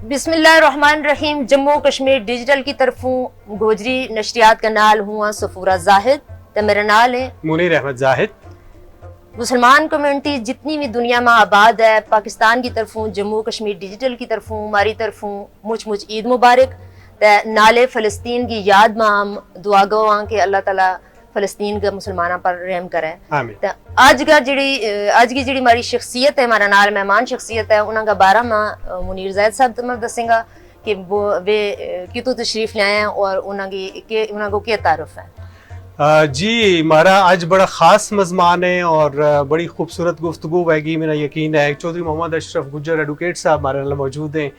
बिस्मिल्लाहिर्रहमानिर्रहीम। जम्मू कश्मीर डिजिटल की तरफों गोजरी नशरियात का नाल हुआ सफूरा जाहिद ते मेरा नाल है मुनीर अहमद जाहिद। मुसलमान कम्युनिटी जितनी भी दुनिया में आबाद है, पाकिस्तान की तरफों जम्मू कश्मीर डिजिटल की तरफों हमारी तरफों मुझ ईद मुबारक। ते नाले फ़लस्तीन की याद में हम दुआ गो कि अल्लाह ताला फ़लस्तीन के मुसलमानों पर रहम करे। आमीन। आज की जिहड़ी हमारी शख्सियत है, हमारा नाल मेहमान शख्सियत है, उन्होंने बारे में मुनीर जाहिद साहब तुम्हें दसेंगा कि वो वे कितों तशरीफ लाए हैं और उनको क्या तारुफ है। जी, हमारा आज बड़ा ख़ास मज़मान है और बड़ी खूबसूरत गुफ्तगू होगी। मेरा यकीन है चौधरी मोहम्मद अशरफ गुज्जर एडवोकेट साहब हमारे नाल मौजूद हैं।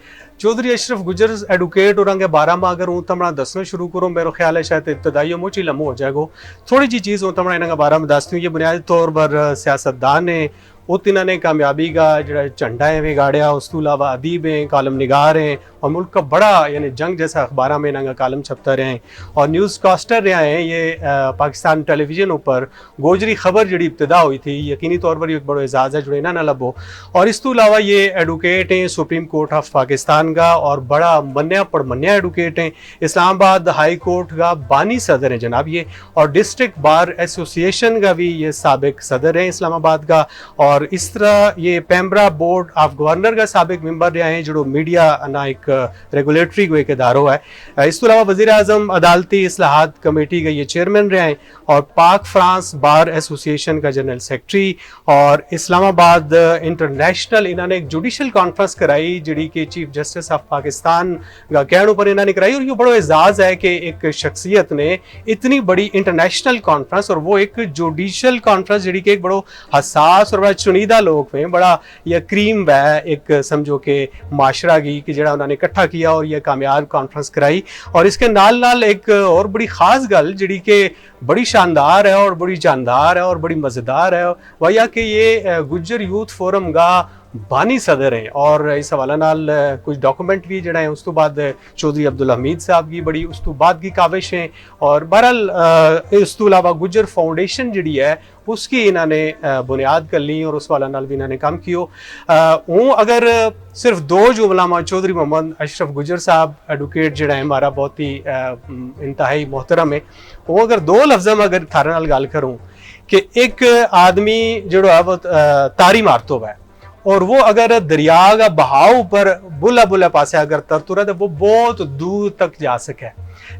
चौधरी अशरफ गुज्जर एडवोकेट और बारह में अगर हूँ तमना दसना शुरू करूँ, मेरा ख्याल है शायद इब्तदाई मुझ ही लम्बो हो जाएगा। थोड़ी जी चीज़ हूँ तमना इन्होंने बारह में दसती हूँ। ये बुनियादी तौर पर सियासतदान है, उत इन्होंने कामयाबी का जो झंडा है वे गाड़िया। उस तो अलावा अदीब हैं, कालम निगार हैं और मुल्क का बड़ा यानी जंग जैसा अखबार में इन्होंने कालम छपता रहे हैं और न्यूज़ कास्टर रहे हैं। ये पाकिस्तान टेलीविजन ऊपर गोजरी खबर जी इब्तदा हुई थी, यकीनी तौर पर एक बड़ा एजाज़ है जो इन्हें ना लभो। और इस तो अलावा ये एडवोकेट हैं सुप्रीम कोर्ट ऑफ पाकिस्तान का और बड़ा मन्या पड़मन्या एडवोकेट हैं। इस्लामाबाद हाई कोर्ट का बानी सदर हैं जनाब ये, और डिस्ट्रिक्ट बार एसोसिएशन का भी ये साबिक सदर हैं इस्लामाबाद का। और इस तरह ये पैम्ब्रा बोर्ड ऑफ गवर्नर का साबिक मेंबर रहे हैं जो मीडिया ना एक रेगुलेटरी को एक इदारो है। इस तो अलावा वज़ीर आज़म अदालती इस्लाहात कमेटी के ये चेयरमैन रहे हैं और पाक फ्रांस बार एसोसिएशन का जनरल सेक्रेटरी। और इस्लामाबाद इंटरनेशनल इन्होंने एक जुडिशल कॉन्फ्रेंस कराई जी कि चीफ जस्टिस ऑफ पाकिस्तान का कहने पर इन्होंने कराई। और ये बड़ा एजाज़ है कि एक शख्सियत ने इतनी बड़ी इंटरनेशनल कॉन्फ्रेंस और वो एक जुडिशल कॉन्फ्रेंस जी कि एक बड़ो हसास और बड़ा चुनीदा लोग में बड़ा यह क्रीम है एक समझो कि माशरा की कि जड़ा उन्होंने इकट्ठा किया और यह कामयाब कॉन्फ्रेंस कराई। और इसके नाल नाल एक और बड़ी ख़ास गल जी कि बड़ी शानदार है और बड़ी जानदार है और बड़ी मज़ेदार है वह यह कि ये गुज्जर यूथ फोरम का बानी सदर हैं। और इस हवाले नाल कुछ डॉक्यूमेंट भी जड़ा है। उस तो बाद चौधरी अब्दुल हमीद साहब की बड़ी उस तो बाद की काविश हैं। और बहरहाल इस तो अलावा गुज्जर फाउंडेशन जी है उसकी इन्होंने बुनियाद कर ली और उस वाला नाल भी इन्होंने काम किया। हूँ अगर सिर्फ दो जुमला में चौधरी मोहम्मद अशरफ गुज्जर साहब एडवोकेट जड़ा है हमारा बहुत ही इंतहाई मोहतरम है, वो अगर दो लफ्ज़ में अगर थारे नाल गल करूँ कि एक आदमी जो है वो तारी मारतो है और वो अगर दरिया का बहाव पर बुला बुला पासे अगर तरतुरा तो वो बहुत दूर तक जा सके,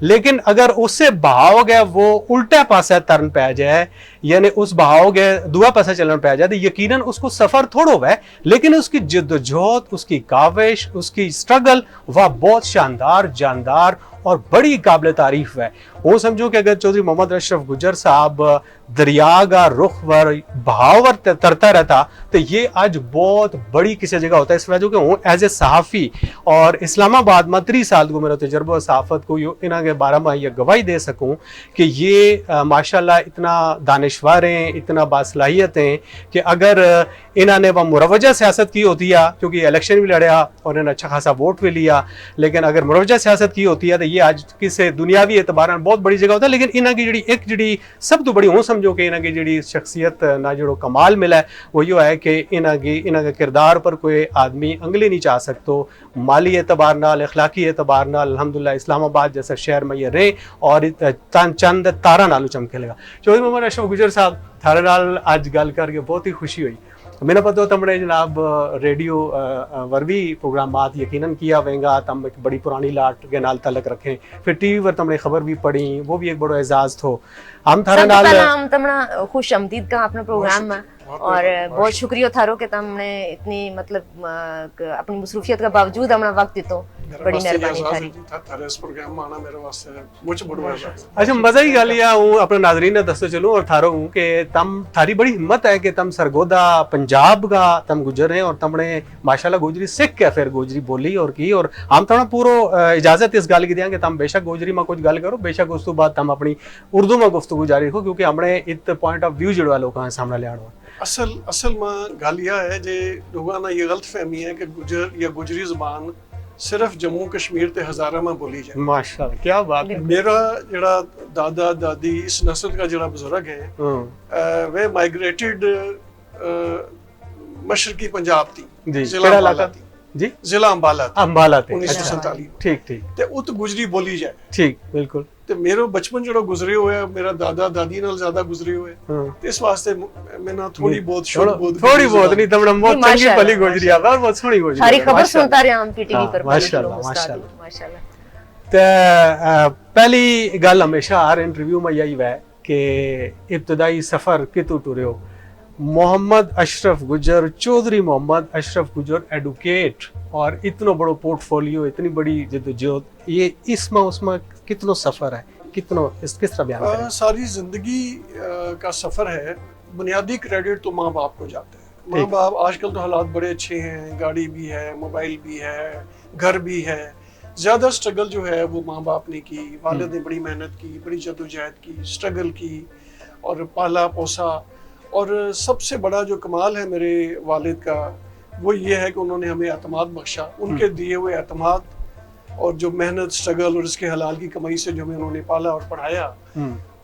लेकिन अगर उससे बहाव गया वो उल्टा पासा तरन पै जाए यानी उस बहाव के दुआ पासा चलन पै जाए तो यकीनन उसको सफर थोड़ा हुआ है, लेकिन उसकी जिद्दोजहद, उसकी काविश, उसकी स्ट्रगल वह बहुत शानदार, जानदार और बड़ी काबिल तारीफ है। वो समझो कि अगर चौधरी मोहम्मद अशरफ गुज्जर साहब दरिया का रुख वर बहाव तरता रहता तो ये आज बहुत बड़ी किसी जगह होता है। इस वजह कि हूँ एज ए सहाफ़ी और इस्लामाबाद में 3 साल को मेरा तजर्बा सहाफ़त को इन्हों के बारे में यह गवाही दे सकूँ कि ये माशाल्लाह इतना दानिशवर हैं, इतना बासलाहियत हैं कि अगर इन्होंने वह मुरवजा सियासत की होती है, क्योंकि इलेक्शन भी लड़ा और इन्होंने अच्छा खासा वोट भी लिया, लेकिन अगर मुरवजा सियासत की होती है तो ये आज किसी दुनियावी एतबार बहुत बड़ी जगह होता है। लेकिन इन्हों की एक जी सब तो बड़ी हूँ समझो कि इन्हों की जी शख्सियत ना जो कमाल मिला है वो यो है कि इन्हों के किरदार पर कोई आदमी अंगली नहीं चाह सकता। माली एतबार नाल, अखलाकी एतबार नाल अल्हम्दुलिल्लाह इस्लामाबाद जैसा शहर में ये रहे और चंद तारा नालू चमके लगा। चौधरी मोहम्मद अशरफ गुज्जर साहब थारे नाल आज गल करके बहुत ही खुशी हुई। मैंने पता तमने जनाब रेडियो वर्वी प्रोग्राम बात यकीनन किया वेंगा, तम एक बड़ी पुरानी लाट के नाल तलक रखें, फिर टीवी पर तमने खबर भी पढ़ी, वो भी एक बड़ा एजाज थो। हम थारे नाल हम तमना खुश आमदीद का अपने प्रोग्राम में और बहुत शुक्रिया थारो कि तुमने इतनी मतलब अपनी मसरूफियत का बावजूद हमने वक्त दी, तो बड़ी मेहरबानी थारी। थारे इस प्रोग्राम में आना मेरे वास्ते मुझे बड़ा मजा। अच्छा, मजा ही गाल या हूँ अपने नाजरीन ने दसते चलूँ और थारो हूँ कि तम थारी बड़ी हिम्मत है कि तम सरगोदा पंजाब का तम गुजर हैं और तमने माशाल्लाह गोजरी सीख के फिर गोजरी बोली और की। और हम थोड़ा पूरा इजाजत इस गल की दिया कि तम बेशक गोजरी में कुछ गल करो, बेशक उस तो बाद तम अपनी उर्दू में गुफ्तगू जारी रखो, क्योंकि हमने इत पॉइंट ऑफ व्यू जुड़वा लोगों के सामने लिया। असल में गल यह है जे लोगों ना ये गलत फहमी है कि गुजर या गुजरी ज़बान सिर्फ जम्मू कश्मीर ते हज़ारा में बोली जाए। माशाल्लाह, क्या बात है। मेरा जड़ा दादा दादी इस नस्ल का जड़ा बुजुर्ग है वे माइग्रेटेड मशरकी पंजाब थी, जिला अम्बाला थी। جی ضلع ਅੰਬਾਲਾ ਅੰਬਾਲਾ ਤੇ 1947 ਠੀਕ ਠੀਕ ਤੇ ਉਤ ਗੁਜਰੀ ਬੋਲੀ ਜਾਏ ਠੀਕ ਬਿਲਕੁਲ ਤੇ ਮੇਰਾ ਬਚਪਨ ਜਿਹੜਾ ਗੁਜ਼ਰੇ ਹੋਇਆ ਮੇਰਾ ਦਾਦਾ ਦਾਦੀ ਨਾਲ ਜ਼ਿਆਦਾ ਗੁਜ਼ਰੇ ਹੋਏ ਹਾਂ ਤੇ ਇਸ ਵਾਸਤੇ ਮੈਂ ਨਾ ਥੋੜੀ ਬਹੁਤ ਸ਼ੁੱਧ ਬਹੁਤ ਥੋੜੀ ਬਹੁਤ ਨਹੀਂ ਤਮਣਾ ਬਹੁਤ ਚੰਗੀ ماشاءاللہ، ਭਲੀ ਗੁਜਰੀ ਆ ਬਹੁਤ ਸੋਹਣੀ ਗੁਜਰੀ ساری خبر سنتا رہا ہم پی ٹی وی پر ماشاءاللہ ماشاءاللہ ماشاءاللہ تے پہلی گل ہمیشہ ہر انٹرویو میں یہی ہے کہ ابتدائی سفر کتوں ٹرے ہو محمد اشرف گجر چودھری محمد اشرف گجر ایڈوکیٹ اور اتنا بڑا پورٹ فولیو اتنی بڑی جدوجہد یہ اس میں کتنا سفر ہے کتنا اس کس طرح بیان کریں ساری زندگی کا سفر ہے بنیادی کریڈٹ تو ماں باپ کو جاتا ہے ماں باپ آج کل تو حالات بڑے اچھے ہیں گاڑی بھی ہے موبائل بھی ہے گھر بھی ہے زیادہ سٹرگل جو ہے وہ ماں باپ نے کی والد نے بڑی محنت کی بڑی جدوجہد کی سٹرگل کی اور پالا پوسا اور سب سے بڑا جو کمال ہے میرے والد کا وہ یہ ہے کہ انہوں نے ہمیں اعتماد بخشا ان کے دیے ہوئے اعتماد اور جو محنت سٹرگل اور اس کے حلال کی کمائی سے جو ہمیں انہوں نے پالا اور پڑھایا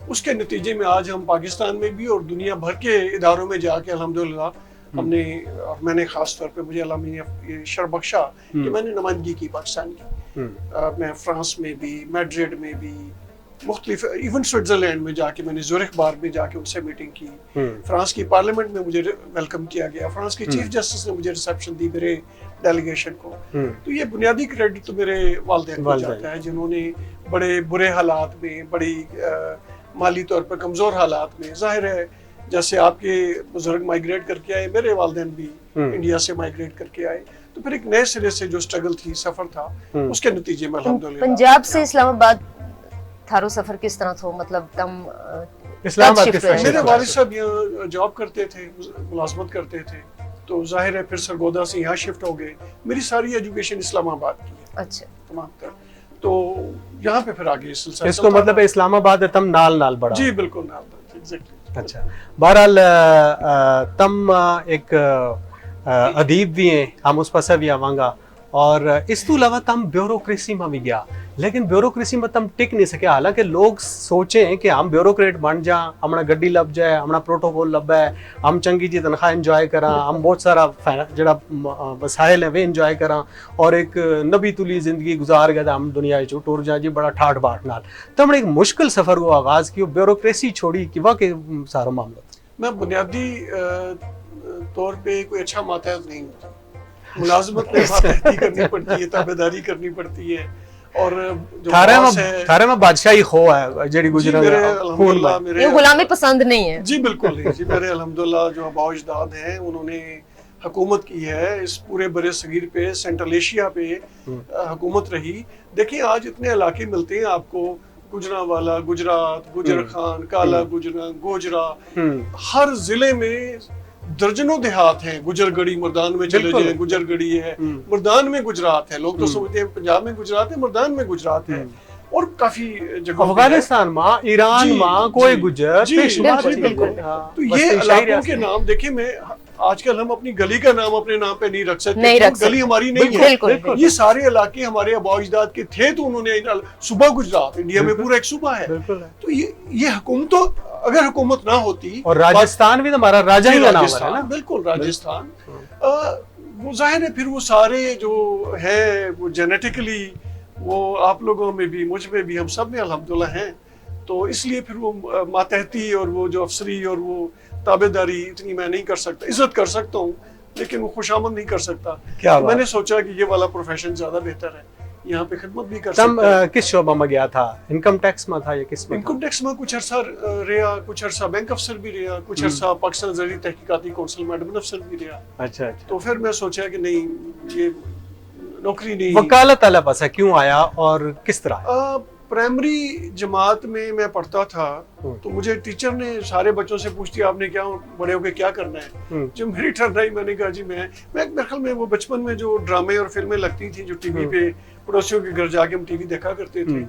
اس کے نتیجے میں آج ہم پاکستان میں بھی اور دنیا بھر کے اداروں میں جا کے الحمدللہ ہم نے اور میں نے خاص طور پہ مجھے اللہ نے یہ شرف بخشا کہ میں نے نمائندگی کی پاکستان کی میں فرانس میں بھی میڈرڈ میں بھی مختلف ایون سوئٹزرلینڈ میں جا کے میں نے زورخ بار میں جا کے ان سے میٹنگ کی فرانس کی پارلیمنٹ میں مجھے ویلکم کیا گیا فرانس کی چیف جسٹس نے مجھے ریسیپشن دی میرے ڈیلیگیشن کو تو یہ بنیادی کریڈٹ تو میرے والدین کو جاتا ہے جنہوں نے بڑے برے حالات میں بڑی مالی طور پر کمزور حالات میں ظاہر ہے جیسے آپ کے بزرگ مائگریٹ کر کے آئے میرے والدین بھی انڈیا سے مائگریٹ کر کے آئے تو پھر ایک نئے سرے سے جو سٹرگل تھی سفر تھا اس کے نتیجے میں الحمدللہ پنجاب سے اسلام آباد تھارو سفر کس طرح تھا مطلب تم اسلام آباد کس طرح میرے والد صاحب یہاں جاب کرتے تھے ملازمت کرتے تھے تو ظاہر ہے پھر سرگودا سے یہاں شفٹ ہو گئے میری ساری ایجوکیشن اسلام آباد کی ہے اچھا تمام تر تو یہاں پہ پھر آگے سلسلہ اس کو مطلب اسلام آباد تم نال بڑا جی بالکل نال ایگزیکٹلی اچھا بہرحال تم ایک ادیب بھی ہیں ہم اس پاسے بھی آواں گا اور اس تو علاوہ تم بیوروکریسی میں بھی گیا لیکن بیوروکریسی میں تم ٹک نہیں سکے حالانکہ لوگ سوچیں کہ ہم بیوروکریٹ بن جائیں ہمنا گڈی لب جائے ہمنا پروٹوکول لب ہے ہم چنگی جی تنخواہ انجوائے کراں ہم بہت سارا جڑا وسائل ہیں وہ انجوائے کراں اور ایک نبی تلی زندگی گزار گیا ہم دنیا چو ٹور جائیں جی بڑا ٹھاٹ باٹ نال تم نے ایک مشکل سفر کو آغاز کیو بیوروکریسی چھوڑی کہ واقعی سارا معاملہ میں بنیادی طور پہ کوئی اچھا ماتحت نہیں ہوں ملازمت میں ماتحتی کرنی پڑتی ہے تابعداری کرنی پڑتی ہے اور جو تھارے میں بادشاہی خو ہے جڑی گجرا خون میں یہ غلامی پسند نہیں ہے جی بالکل نہیں جی میرے الحمدللہ جو آباء و اجداد ہیں انہوں نے حکومت کی ہے اس پورے برِ صغیر پہ سینٹرل ایشیا پہ حکومت رہی دیکھیں آج اتنے علاقے ملتے ہیں آپ کو گجرانوالا گجرات گجر خان کالا گجرا گوجرا ہر ضلع میں درجنوں دیہات ہیں گجر گڑی مردان میں چلے جائیں گجر گڑی ہے مردان میں گجرات ہے لوگ تو سمجھتے ہیں پنجاب میں گجرات ہے مردان میں گجرات ہے اور کافی جگہوں افغانستان ماں ایران ماں کوئی گجر تو یہ علاقوں کے نام دیکھیں میں آج کل ہم اپنی گلی کا نام اپنے نام پہ نہیں رکھ سکتے گلی ہماری نہیں ہے یہ سارے علاقے ہمارے آباء و اجداد کے تھے تو انہوں نے صوبہ گجرات انڈیا میں پورا ایک صوبہ ہے تو یہ حکومت تو اگر حکومت نہ ہوتی اور راجستھان بھی ہمارا راجہ ہی نام ہے نا بالکل راجستھان وہ ظاہر ہے پھر وہ سارے جو ہے وہ جینیٹیکلی وہ آپ لوگوں میں بھی مجھ میں بھی ہم سب میں الحمدللہ ہیں تو اس لیے پھر وہ ماتحتی اور وہ جو افسری اور وہ تابعداری اتنی میں نہیں کر سکتا عزت کر سکتا ہوں لیکن وہ خوش آمد نہیں کر سکتا میں نے سوچا کہ یہ والا پروفیشن زیادہ بہتر ہے یہاں پہ خدمت بھی کر سکتا تم کس شعبہ میں گیا تھا انکم ٹیکس میں تھا یا کس میں انکم ٹیکس میں کچھ عرصہ رہا کچھ عرصہ بینک افسر بھی رہا کچھ عرصہ پاکستان زرعی تحقیقاتی کونسل میں ایڈمن افسر بھی رہا اچھا تو پھر میں سوچا کہ نہیں یہ نوکری نہیں وکالت والا پاسا کیوں آیا اور کس طرح پرائمری جماعت میں پڑھتا تھا تو مجھے ٹیچر نے سارے بچوں سے پوچھتی آپ نے کیا بڑے ہو کے کیا کرنا ہے جب میری ٹرن آئی میں نے کہا جی میں میرے خیال میں وہ بچپن میں جو ڈرامے اور فلمیں لگتی تھیں جو ٹی وی پہ پڑوسیوں کے گھر جا کے ہم ٹی وی دیکھا کرتے تھے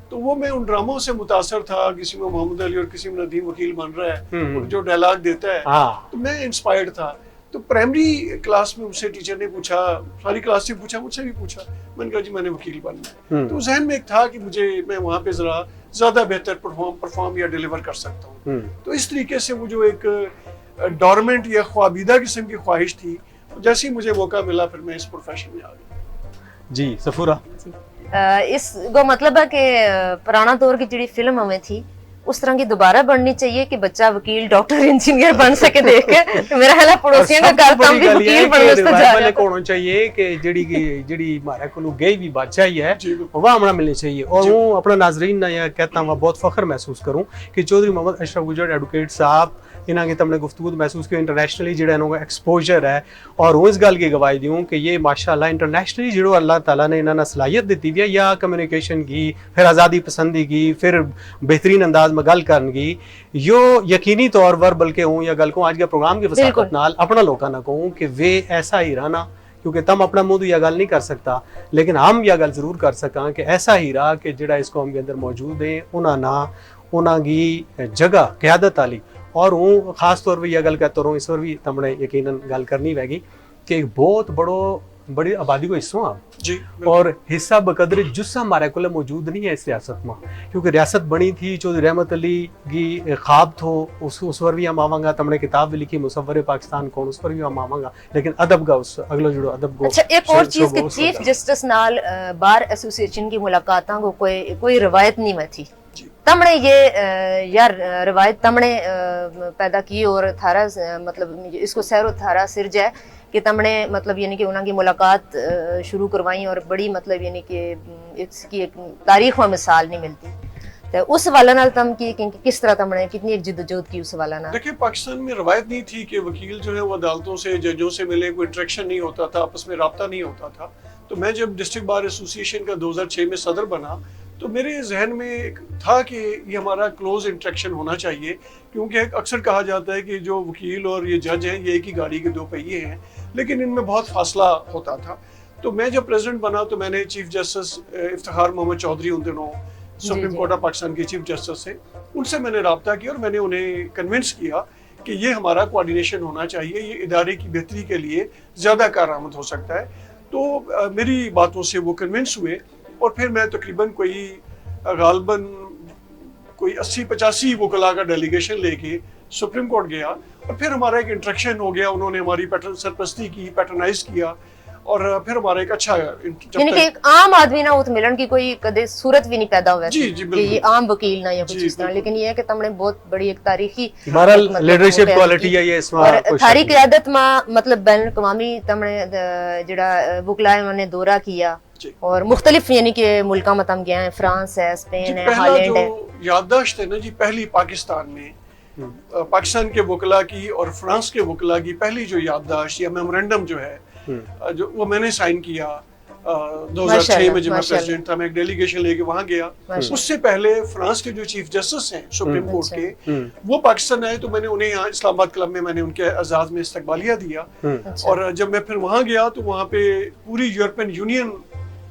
تو وہ میں ان ڈراموں سے متاثر تھا کسی میں محمد علی اور کسی میں ندیم وکیل بن رہا ہے جو ڈائلاگ دیتا ہے تو میں انسپائرڈ تھا تو پرائمری کلاس میں مجھ سے ٹیچر نے پوچھا ساری کلاس سے پوچھا مجھ سے بھی پوچھا میں نے کہا جی میں نے وکیل بننا ہے تو ذہن میں ایک تھا کہ میں وہاں پہ ذرا زیادہ بہتر پرفارم یا ڈیلیور کر سکتا ہوں تو اس طریقے سے وہ جو ایک ڈورمنٹ یا خوابیدہ قسم کی خواہش تھی जैसे ही मुझे मौका मिला फिर मैं इस प्रोफेशन में आ गया। जी सफूरा। इस को मतलब है कि पुराना दौर की जी फिल्म हमें थी उस तरह की दोबारा बननी चाहिए कि बच्चा वकील डॉक्टर इंजीनियर बन सके देख के मेरा ख्याल है पड़ोसियों का घर तम भी वकील बनने से जा रहा है। होना चाहिए कि जड़ी हमारे को गई भी बादशाही है वह हमें मिलनी चाहिए। और हूँ अपना नाजरीन यह कहता हूँ बहुत फख्र महसूस करूँ कि चौधरी मोहम्मद अशरफ गुजर एडवोकेट साहब इन्हों की तमने गुफ्तगू महसूस की इंटरनेशनली जो इन्होंने एक्सपोजर है और वो इस गल की गवाही दूँ कि ये माशाल्लाह इंटरनेशनली जो अल्लाह ताला ने इन्होंने सलाहियत दी हुई है या कम्युनिकेशन की फिर आज़ादी पसंदी की फिर बेहतरीन अंदाज में गल करन की यो यकीनी तौर पर बल्कि हूँ या गल को आज के प्रोग्राम की वसाकत नाल अपना लोगों ना कहूँ कि वे ऐसा ही रहना क्योंकि तम अपना मुंह यह गल नहीं कर सकता लेकिन हम यह गल जरूर कर सका कि ऐसा ही रहा कि जड़ा इस कौम के अंदर मौजूद है उन्होंने जगह क्यादत वाली। और हूँ खास तौर पर यह गल कहता रहूँ इस पर भी तमने यकीनन गल करनी पैगी कि एक बहुत बड़ी आबादी को हिस्सों आप जी और हिस्सा बकदर जुस्सा हमारे को मौजूद नहीं है इस रियासत में क्योंकि रियासत बनी थी चौधरी रहमत अली की ख्वाब थो उस पर भी हम आवांगा तमने किताब भी लिखी मुसव्वर पाकिस्तान कौन उस पर भी हम आवांगा लेकिन अदब का उस अगलो जुड़ो अदब को। अच्छा एक और चीज कि चीफ जस्टिस नाल बार एसोसिएशन की मुलाकातों को कोई रवायत नहीं में थी तमने ये यार रवायत तमने पैदा की और थारा मतलब इसको सैरो थारा सिरज है कि तमने मतलब यानी कि उनकी मुलाकात शुरू करवाई और बड़ी मतलब यानी कि इसकी एक तारीख में मिसाल नहीं मिलती तो उस वाला नाल तम की किस तरह तमने कितनी एक जिद्दोजहद की उस वाला नाल। देखिए पाकिस्तान में रवायत नहीं थी कि वकील जो है वो अदालतों से जजों से मिले कोई इंटरेक्शन नहीं होता था आपस में रब्ता नहीं होता था। तो मैं जब डिस्ट्रिक्ट बार एसोसिएशन का 2006 में सदर बना तो मेरे जहन में था कि ये हमारा क्लोज इंटरेक्शन होना चाहिए क्योंकि अक्सर कहा जाता है कि जो वकील और ये जज हैं ये एक ही गाड़ी के दो पहिए हैं लेकिन इनमें बहुत फासला होता था। तो मैं जब प्रेसिडेंट बना तो मैंने चीफ जस्टिस इफ्तिखार मोहम्मद चौधरी उन दिनों सुप्रीम कोर्ट ऑफ पाकिस्तान के चीफ जस्टिस थे उनसे मैंने रब्ता किया और मैंने उन्हें कन्विंस किया कि ये हमारा कोऑर्डिनेशन होना चाहिए ये इदारे की बेहतरी के लिए ज़्यादा कारआमद हो सकता है। तो मेरी बातों से वो कन्विंस हुए और फिर मैं तकरीबन गालबन कोई 80-85 वकला का डेलीगेशन लेके सुप्रीम कोर्ट गया और फिर हमारा एक इंटरेक्शन हो गया उन्होंने हमारी सरपरस्ती की पैटर्नाइज किया और फिर हमारा एक अच्छा यानी कि एक आम आदमी ना उत मिलन की कोई कदे सूरत भी नहीं पैदा हुआ जी जी कि ये आम वकील ना या कुछ इस तरह लेकिन ये है कि तुमने बहुत बड़ी एक तारीखी लीडरशिप क्वालिटी है ये इसमें और थारी क़यादत में मतलब बैन अक़वामी तुमने जड़ा वकला है उन्होंने दौरा किया और मुख्तलिफ यानी कि मुल्का में तम गया है फ्रांस है स्पेन है हॉलैंड है। याददाश्त है ना जी पहली पाकिस्तान में पाकिस्तान के वकला की और फ्रांस के वकला की पहली जो याददाश्त या मेमोरेंडम जो है जो वो मैंने साइन किया 2006 में जब मैं प्रेसिडेंट था मैं एक डेलीगेशन लेके वहां गया। उससे पहले फ्रांस के जो चीफ जस्टिस हैं सुप्रीम कोर्ट के वो पाकिस्तान आए तो मैंने उन्हें यहाँ इस्लामाबाद क्लब में मैंने उनके एजाज में इस्तकबालिया दिया और जब मैं फिर वहां गया तो वहां पे पूरी यूरोपियन यूनियन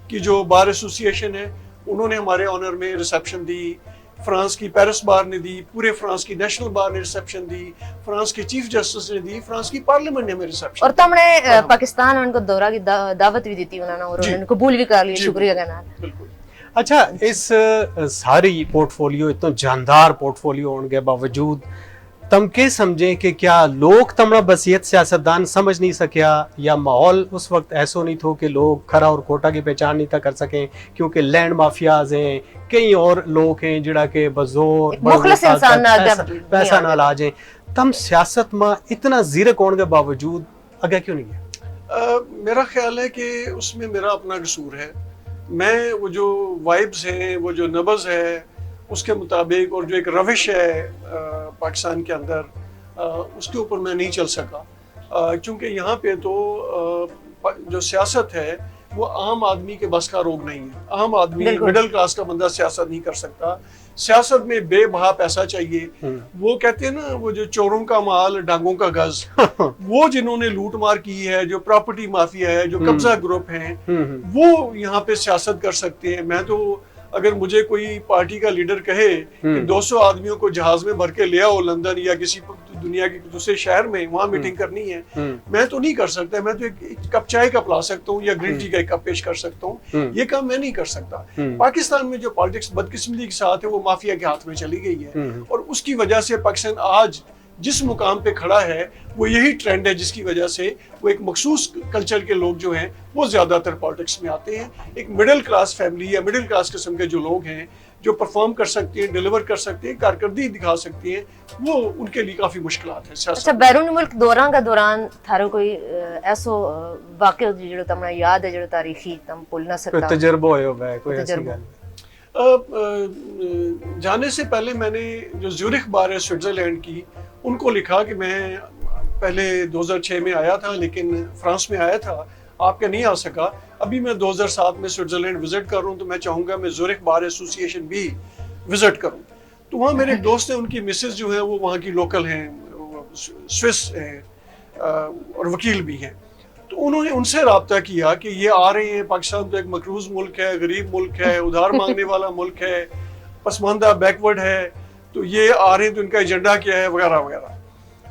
की जो बार एसोसिएशन है उन्होंने हमारे ऑनर में रिसेप्शन दी फ्रांस की पेरिस बार ने दी पूरे फ्रांस की नेशनल बार ने रिसेप्शन दी फ्रांस के चीफ जस्टिस ने दी फ्रांस की पार्लियामेंट ने हमें रिसेप्शन और तुमने पाकिस्तान उनको दौरा की दावत भी दी थी उन्होंने और उन्होंने कबूल भी कर लिया शुक्रिया कहना। बिल्कुल। अच्छा इस सारी पोर्टफोलियो इतना जानदार पोर्टफोलियो होने के बावजूद तम के समझें कि क्या लोग तमरा बसियत सियासतदान समझ नहीं सकिया या माहौल उस वक्त ऐसा नहीं थो कि लोग खरा और खोटा की पहचान नहीं था कर सकें क्योंकि लैंड माफियाज हैं कई और लोग हैं जिड़ा के बजोर पैसा ना ला जाए तम सियासत में इतना जीरक होने के बावजूद आगे क्यों नहीं गया? मेरा ख्याल है कि उसमें मेरा अपना कसूर है। मैं वो जो वाइब्स हैं वो जो नब्ज़ है उसके मुताबिक और जो एक रविश है पाकिस्तान के अंदर उसके ऊपर मैं नहीं चल सका क्योंकि यहाँ पे तो जो सियासत है वो आम आदमी के बस का रोग नहीं है। आम आदमी मिडिल क्लास का बंदा सियासत नहीं कर सकता। सियासत में बेबहा पैसा चाहिए। वो कहते हैं ना वो जो चोरों का माल डांगों का गज वो जिन्होंने लूट मार की है जो प्रॉपर्टी माफिया है जो कब्जा ग्रुप हैं वो यहाँ पे सियासत कर सकते हैं। मैं तो अगर मुझे कोई पार्टी का लीडर कहे कि 200 आदमियों को जहाज में भर के ले आओ लंदन या किसी दुनिया के दूसरे शहर में वहां मीटिंग करनी है मैं तो नहीं कर सकता। मैं तो एक कप चाय का पिला सकता हूँ या ग्रीन टी का एक कप पेश कर सकता हूँ। ये काम मैं नहीं कर सकता। पाकिस्तान में जो पॉलिटिक्स बदकिस्मती के साथ है वो माफिया के हाथ में चली गई है और उसकी वजह से पाकिस्तान आज जिस मुकाम पे खड़ा है वो यही ट्रेंड है जिसकी वजह से वो एक मखसूस कल्चर के लोग जो हैं वो ज़्यादातर पॉलिटिक्स में आते हैं। एक मिडिल क्लास फैमिली या मिडिल क्लास किस्म के जो लोग हैं जो परफॉर्म कर सकते हैं, डिलीवर कर सकते हैं, कारकर्दगी दिखा सकते हैं, वो उनके लिए काफ़ी मुश्किलात है सियासत। अच्छा, बैरून मुल्क दौरान थारो कोई ऐसो वाक़या जो तमने याद है जो तारीखी तम भूल ना सकता कोई तजर्बा होयो है कोई ऐसी गल? जाने से पहले मैंने जो ज्यूरिख बार है स्विट्ज़रलैंड की, उनको लिखा कि मैं पहले 2006 में आया था लेकिन फ्रांस में आया था, आपका नहीं आ सका। अभी मैं 2007 में स्विट्ज़रलैंड विज़िट कर रहा हूँ, तो मैं चाहूँगा मैं ज्यूरिख बार एसोसिएशन भी विज़िट करूँ। तो वहाँ मेरे एक दोस्त हैं, उनकी मिसेस जो है वो वहाँ की लोकल हैं, स्विस हैं और वकील भी हैं। तो उन्होंने उनसे रब्ता किया कि ये आ रहे हैं, पाकिस्तान तो एक मकरूज़ मुल्क है, गरीब मुल्क है, उधार मांगने वाला मुल्क है, पसमानदा बैकवर्ड है, तो ये आ रहे हैं तो इनका एजेंडा क्या है वगैरह वगैरह।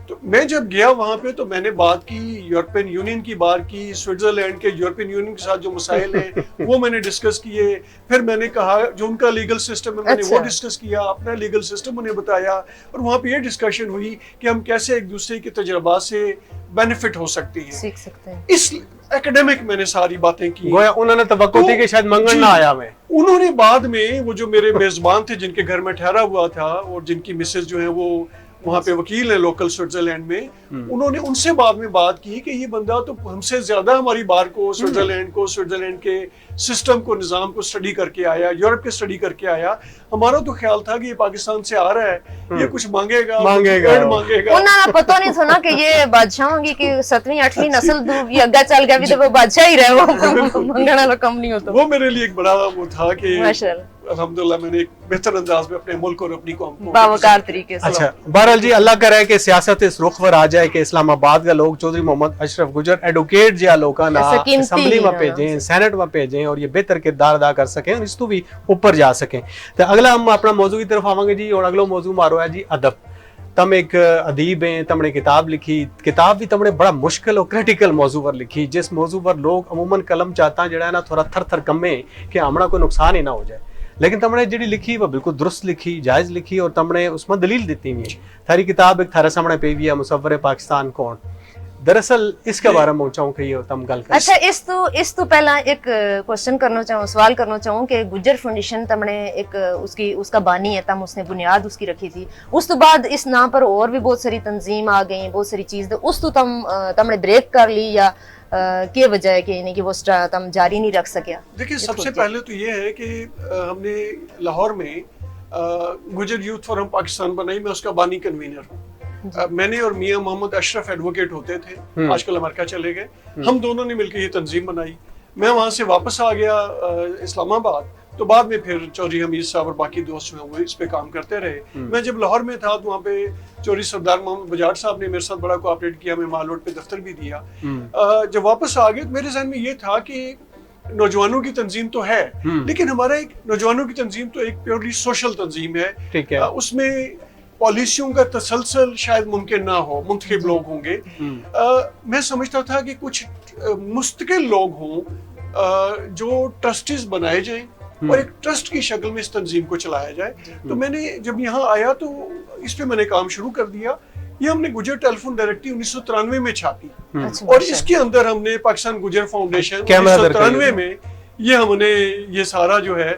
तो मैं जब गया वहाँ पे तो मैंने बात की, यूरोपियन यूनियन की बात की, स्विट्ज़रलैंड के यूरोपियन यूनियन के साथ जो मसाइल हैं वो मैंने डिस्कस किए। फिर मैंने कहा जो उनका लीगल सिस्टम है मैंने वो डिस्कस किया, अपना लीगल सिस्टम उन्हें बताया, और वहाँ पे ये डिस्कशन हुई कि हम कैसे एक दूसरे के तजर्बा से बेनिफिट हो सकते हैं, सीख सकते हैं। इस एकेडमिक मैंने सारी बातें की। गोया उन्होंने तवक्को थी कि शायद मंगन ना आया मैं। उन्होंने बाद में वो जो मेरे मेजबान थे जिनके घर में ठहरा हुआ था और जिनकी मिसेस जो है वो वहाँ पे वकील है लोकल स्विट्जरलैंड में, उन्होंने उनसे बाद में बात की कि ये बंदा तो हमसे ज्यादा हमारी बार को स्विट्जरलैंड के सिस्टम को, निजाम को स्टडी करके आया, यूरोप के स्टडी करके आया। हमारा तो ख्याल था कि ये पाकिस्तान से आ रहा है, ये कुछ मांगेगा। उन्होंने पता नहीं सुना कि ये बादशाह होंगी कि 7वीं 8वीं नस्ल दूर अग्गा चल गया भी तो वो बादशाह ही रहे, वो मंगने वाला कम नहीं होता। वो मेरे लिए एक बड़ा वो था कि माशाल्लाह अल्हम्दुलिल्लाह मैंने एक बेहतर अंदाज में अपने मुल्क और अपनी कौम को बावकार तरीके से। अच्छा, बहरहाल जी अल्लाह करे कि सियासत इस रुख पर आ जाए कि इस्लामाबाद का लोग चौधरी मोहम्मद अशरफ गुजर एडवोकेट जिया लोगों ना असेंबली में भेजें, सेनेट में भेजें और ये बेहतर किरदार अदा कर सकें और इस तो भी ऊपर जा सकें। तो अगला हम अपना मौजू की तरफ आवांगे जी, और अगला मौजू मारो है जी अदब। तम एक अदीब हैं, तमने किताब लिखी, किताब भी तमने बड़ा मुश्किल और क्रिटिकल मौजू पर लिखी, जिस मौजू पर लोग अमूमन कलम चाहता है जड़ा ना थोड़ा थर थर कमे कि हमना कोई नुकसान ही ना हो जाए, लेकिन तमने जी लिखी वो बिल्कुल दुरुस्त लिखी, जायज़ लिखी, और तमने उसमें दलील दी हुई है। थारी किताब एक थारे सामने पे भी है, मुसव्वर पाकिस्तान कौन। दरअसल इसके बारे में चाहूँ कि ये तम गल। अच्छा, इस तो पहला एक क्वेश्चन करना चाहूँ, सवाल करना चाहूँ कि गुज्जर फाउंडेशन तमने एक उसका बानी है, तम उसने बुनियाद उसकी रखी थी, उस तो बाद इस नाम पर और भी बहुत सारी तंजीम आ गई, बहुत सारी चीज़, उस तो तमने ब्रेक कर ली या क्या वजह है कि नहीं कि वो तम जारी नहीं रख सकिया? देखिए, सबसे पहले तो ये है कि हमने लाहौर में गुजर यूथ फोरम पाकिस्तान बनाई, मैं उसका बानी कन्वीनर हूँ। मैंने और मियां मोहम्मद अशरफ एडवोकेट होते थे, आजकल अमेरिका चले गए, हम दोनों ने मिलकर ये तंजीम बनाई। मैं वहाँ से वापस आ गया इस्लामाबाद, तो बाद में फिर चौधरी हमीद साहब और बाकी दोस्त जो हैं वो इस पे काम करते रहे। मैं जब लाहौर में था तो वहाँ पे चौधरी सरदार मोहम्मद बजाट साहब ने मेरे साथ बड़ा कोऑपरेट किया, मैं माल रोड पे दफ्तर भी दिया। जब वापस आ गए तो मेरे जहन में ये था कि नौजवानों की तंजीम तो है, लेकिन हमारा एक नौजवानों की तंजीम तो एक प्योरली सोशल तंजीम है, ठीक है, उसमें पॉलिसियों का तसलसल शायद मुमकिन ना हो, मुंतखब लोग होंगे। मैं समझता था कि कुछ मुस्तकिल लोग हों जो ट्रस्टीज बनाए जाएं और एक ट्रस्ट की शक्ल में इस तंजीम को चलाया जाए। तो मैंने जब यहाँ आया तो इस पे मैंने काम शुरू कर दिया। ये हमने गुजर टेलीफोन डायरेक्टरी 1993 में छापी, और इसके अंदर हमने पाकिस्तान गुजर फाउंडेशन 1993 में ये हमने ये सारा जो है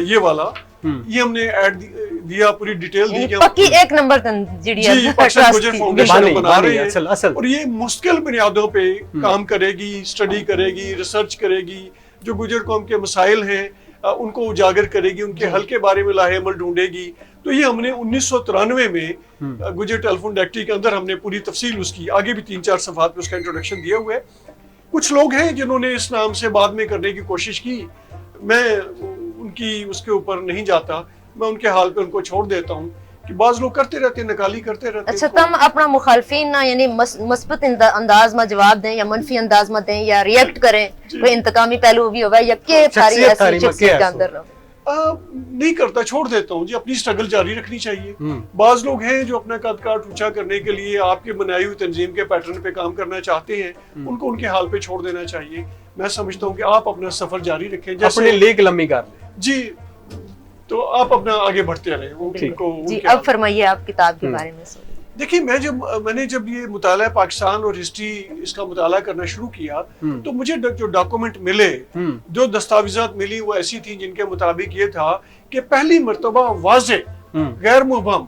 ये वाला ये हमने ऐड दिया, पूरी डिटेल दी कि पक्की एक नंबर पाकिस्तान गुजर फाउंडेशन बना रहे हैं, और ये मुश्किल बुनियादों पे काम करेगी, स्टडी करेगी, रिसर्च करेगी, जो गुजर कौम के मसाइल हैं उनको उजागर करेगी, उनके हल के बारे में लाहेमल ढूंढेगी। तो ये हमने 1993 में गुजर टेलीफोन डायरेक्टरी के अंदर हमने पूरी तफसील उसकी, आगे भी 3-4 सफ़हात पे उसका इंट्रोडक्शन दिया हुआ है। कुछ लोग हैं जिन्होंने इस नाम से बाद में करने की कोशिश की, मैं उनकी उसके ऊपर नहीं जाता, मैं उनके हाल पे उनको छोड़ देता हूँ कि बाज लोग करते रहते हैं, नकाली करते रहते हैं। अच्छा, तम अपना मुखालफिन ना यानी मस्बत अंदाज में जवाब दें या मनफी अंदाज में दें या रिएक्ट करें, कोई इंतकामी पहलू भी होगा या के थारी ऐसी शख्सियत के अंदर नहीं करता, छोड़ देता हूँ जी, अपनी स्ट्रगल जारी रखनी चाहिए। बाज लोग हैं जो अपना कद काठ ऊंचा करने के लिए आपके बनाई हुई तंजीम के पैटर्न पे काम करना चाहते हैं, उनको उनके हाल पे छोड़ देना चाहिए। मैं समझता हूँ कि आप अपना सफर जारी रखें, जैसे अपनी लेक लंबी कर लें जी, तो आप अपना आगे बढ़ते रहें। जी, अब फरमाइए आप किताब के बारे में। دیکھیے میں نے جب یہ مطالعہ پاکستان اور ہسٹری اس کا مطالعہ کرنا شروع کیا تو مجھے جو ڈاکومنٹ ملے، جو دستاویزات ملی، وہ ایسی تھیں جن کے مطابق یہ تھا کہ پہلی مرتبہ واضح غیر مبہم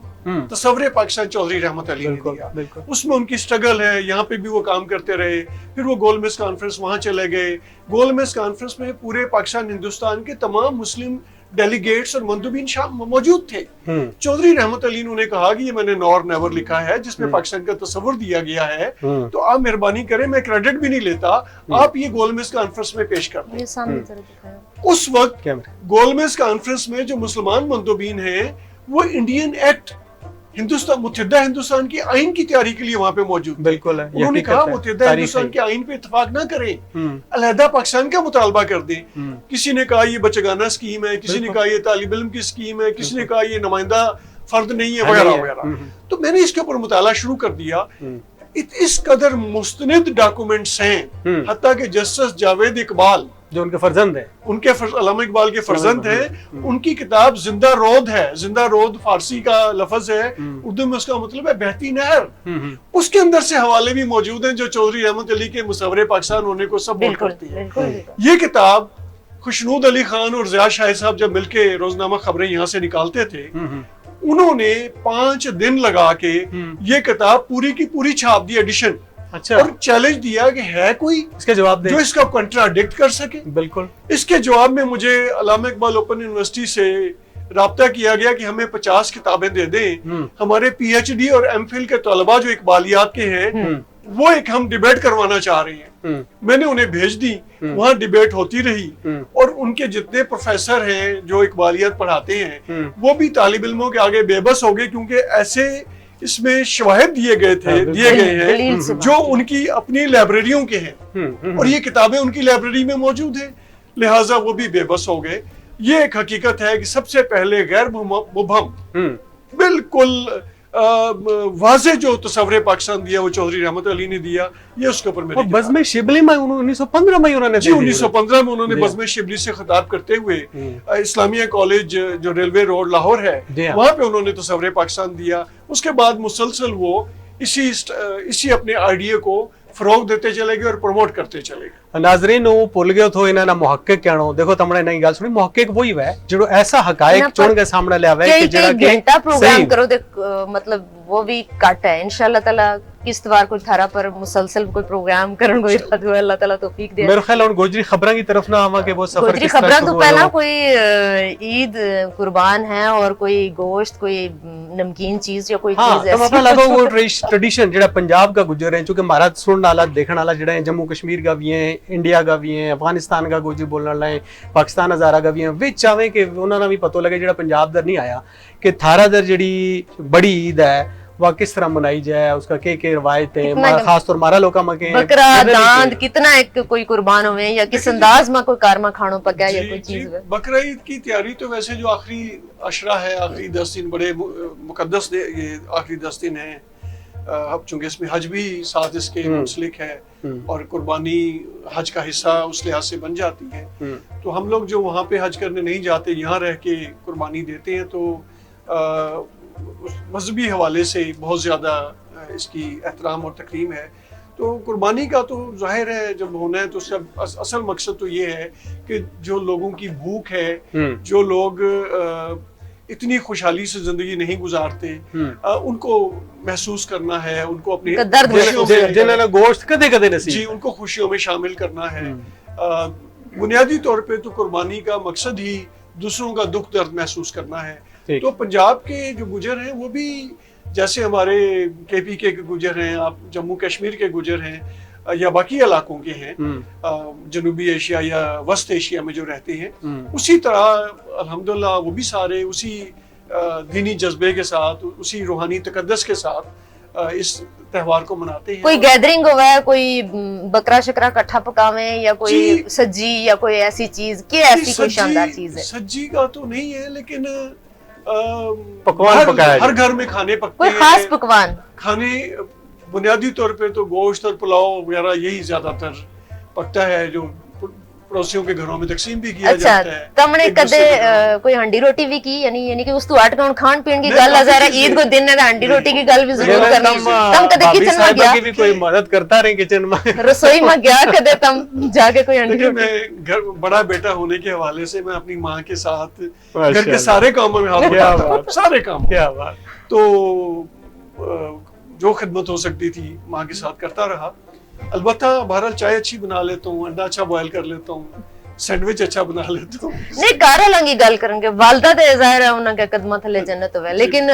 تصور پاکستان چودھری رحمت علی نے دیا. اس میں ان کی سٹرگل ہے، یہاں پہ بھی وہ کام کرتے رہے، پھر وہ گول میز کانفرنس وہاں چلے گئے. گول میز کانفرنس میں پورے پاکستان ہندوستان کے تمام مسلم ڈیلیگیٹس اور مندوبین موجود تھے. چودھری رحمت علی نے کہا کہ یہ میں نے نور نیور لکھا ہے جس میں پاکستان کا تصور دیا گیا ہے، تو آپ مہربانی کریں، میں کریڈٹ بھی نہیں لیتا، آپ یہ گول میز کانفرنس میں پیش کر دیں. اس وقت گول میز کانفرنس میں جو مسلمان مندوبین ہیں وہ انڈین ایکٹ متحدہ ہندوستان کی آئین کی تیاری کے لیے وہاں پہ موجود. بالکل انہوں نے کہا متحدہ ہندوستان کے آئین پہ اتفاق نہ کریں، علیحدہ پاکستان کا مطالبہ کر دیں. کسی نے کہا یہ بچگانہ اسکیم ہے، کسی نے کہا یہ طالب علم کی اسکیم ہے، کسی نے کہا یہ نمائندہ فرد نہیں ہے، وغیرہ وغیرہ. تو میں نے اس کے اوپر مطالعہ شروع کر دیا. اس قدر مستند ڈاکومنٹس ہیں، حتیٰ کہ جسٹس جاوید اقبال جو ان کے فرزند ہیں، ان کے علامہ اقبال کے فرزند ہیں، ان کی کتاب زندہ رود ہے. زندہ رود فارسی کا لفظ ہے، اردو میں اس کا مطلب ہے بہتی نہر. اس کے اندر سے حوالے بھی موجود ہیں جو چودھری رحمت علی کے مصور پاکستان ہونے کو سپورٹ کرتی ہے. یہ کتاب خوشنود علی خان اور ضیاء شاہد صاحب جب مل کے روزنامہ خبریں یہاں سے نکالتے تھے، انہوں نے 5 دن لگا کے یہ کتاب پوری کی پوری چھاپ دی، ایڈیشن. اور چیلنج دیا کہ ہے کوئی اس کے جواب دے جو اس کا کنٹراڈکٹ کر سکے. بالکل. اس کے جواب میں مجھے علامہ اقبال اوپن یونیورسٹی سے رابطہ کیا گیا کہ ہمیں 50 کتابیں دے دیں. ہمارے پی ایچ ڈی اور ایم فل کے طلباء جو اقبالیات کے ہیں وہ ایک ہم ڈیبیٹ کروانا چاہ رہے ہیں. میں نے انہیں بھیج دی، وہاں ڈیبیٹ ہوتی رہی، اور ان کے جتنے پروفیسر ہیں جو اقبالیات پڑھاتے ہیں وہ بھی طالب علموں کے آگے بے بس ہو گئے، کیونکہ ایسے اس میں شواہد دیے گئے ہیں جو ان کی اپنی لائبریریوں کے ہیں، اور یہ کتابیں ان کی لائبریری میں موجود ہیں، لہٰذا وہ بھی بے بس ہو گئے. یہ ایک حقیقت ہے کہ سب سے پہلے غیر مبہم بالکل واضح جو تصور پاکستان دیا وہ چودھری رحمت علی نے دیا. یہ اس کے اوپر میری بزم شبلی میں 1915 میں انہوں نے 1915 میں انہوں نے بزم شبلی سے خطاب کرتے ہوئے اسلامیہ کالج جو ریلوے روڈ لاہور ہے وہاں پہ انہوں نے تصور پاکستان دیا. اس کے بعد مسلسل وہ اسی اپنے آئیڈیا کو فروغ دیتے چلے گئے اور پروموٹ کرتے چلے گئے. ناظرین وہ بھول گئے تھو انہاں محقق کہنا. دیکھو تمنے نئی گل سنی، محقق وہی ہے جو ایسا حقائق چن کے سامنے لے آوے کہ جڑا کہ گھنٹہ پروگرام کرو مطلب وہ بھی کٹ ہے. انشاءاللہ تعالی کس توار کوئی تھارا پر مسلسل کوئی پروگرام کرن کوئی اللہ تعالی توفیق دے. میرے خیال ہے گوجری خبراں کی طرف نہ آواں کہ وہ سفر گوجری خبراں تو پہلا کوئی عید قربان ہے اور کوئی گوشت کوئی نمکین چیز یا کوئی چیز ایسی. ہاں لگا وہ ٹریڈیشن جڑا پنجاب کا گجر ہے، چونکہ ہمارا سننے والا دیکھنے والا جڑا ہے جموں کشمیر کا بھی ہے، انڈیا کا بھی ہے، افغانستان کا گوجری بولنے والا ہے، پاکستان ہزارہ کا بھی ہے. وچ چاہے کہ انہاں نوں بھی پتہ لگے جڑا پنجاب در نہیں آیا کہ تھارا در جڑی بڑی عید ہے وہ کس طرح منائی جائے، اس کا کہ روایت ہے، خاص طور مارا لوکا مکے بکرا داند کتنا ایک کوئی قربان ہوئے یا کس انداز میں کوئی کارما کھانوں پکا یا کوئی چیز ہے. بقرہ عید کی تیاری تو ویسے جو آخری عشرہ ہے، آخری 10 دن بڑے مقدس یہ آخری 10 دن ہیں، چونکہ اس میں حج بھی ساتھ اس کے منسلک ہے اور قربانی حج کا حصہ اس لحاظ سے بن جاتی ہے. تو ہم لوگ جو وہاں پہ حج کرنے نہیں جاتے یہاں رہ کے قربانی دیتے ہیں، تو مذہبی حوالے سے بہت زیادہ اس کی احترام اور تکریم ہے. تو قربانی کا تو ظاہر ہے جب ہونا ہے تو اس کا اصل مقصد تو یہ ہے کہ جو لوگوں کی بھوک ہے، جو لوگ اتنی خوشحالی سے زندگی نہیں گزارتے، ان کو محسوس کرنا ہے، ان کو اپنی جنہاں گوشت کدے کدے نصیب جی ان کو خوشیوں میں شامل کرنا ہے. بنیادی طور پہ تو قربانی کا مقصد ہی دوسروں کا دکھ درد محسوس کرنا ہے. تو پنجاب کے جو گجر ہیں وہ بھی جیسے ہمارے کے پی کے گجر ہیں، آپ جموں کشمیر کے گجر ہیں یا باقی علاقوں کے ہیں، جنوبی ایشیا یا وسط ایشیا میں جو رہتے ہیں، اسی طرح الحمدللہ وہ بھی سارے اسی دینی جذبے کے ساتھ، اسی روحانی تقدس کے ساتھ اس تہوار کو مناتے ہیں. کوئی گیدرنگ ہوا ہے، کوئی بکرا شکرا کٹھا پکاویں یا کوئی سجی یا کوئی ایسی چیز، کیا ایسی کوئی شاندار چیز ہے؟ سجی کا تو نہیں ہے، لیکن پکوان پکایا ہر گھر میں کھانے پکتے ہیں. کوئی خاص پکوان کھانے بنیادی طور پہ تو گوشت اور پلاؤ وغیرہ یہی زیادہ تر پکتا ہے جو पड़ोसियों के घरों में तकसीम भी किया अच्छा जाता है। तमने एक कदे दूसरे के घरों में। कोई हंडी रोटी भी की यानी कि उस तो हट के खान पीन की नहीं, गल काफी ज़रा चीजें- ईद को दिन ने हंडी रोटी की गल भी जरूर नहीं, करनी तम कदे भाभी किचन में साहिबा गया की भी कोई मदद करता रहे किचन में रसोई में गया कदे तम जाके कोई हंडी देखिए रोटी मैं घर बड़ा बेटा होने के हवाले से मैं अपनी माँ के साथ घर के माशाअल्लाह। सारे कामों में हाथ क्या बटाता बात। था, सारे काम। क्या बात। तो जो खिदमत हो सकती थी माँ के साथ करता रहा। अलबत्ता बहरहाल चाय अच्छी बना लेता हूँ, अंडा अच्छा बॉयल कर लेता हूँ, सैंडविच अच्छा बना लेता हूँ। नहीं कारा लंगी गल करेंगे वालदा ते जाहिर है उन्हां के कदमां थले जन्नत होवे लेकिन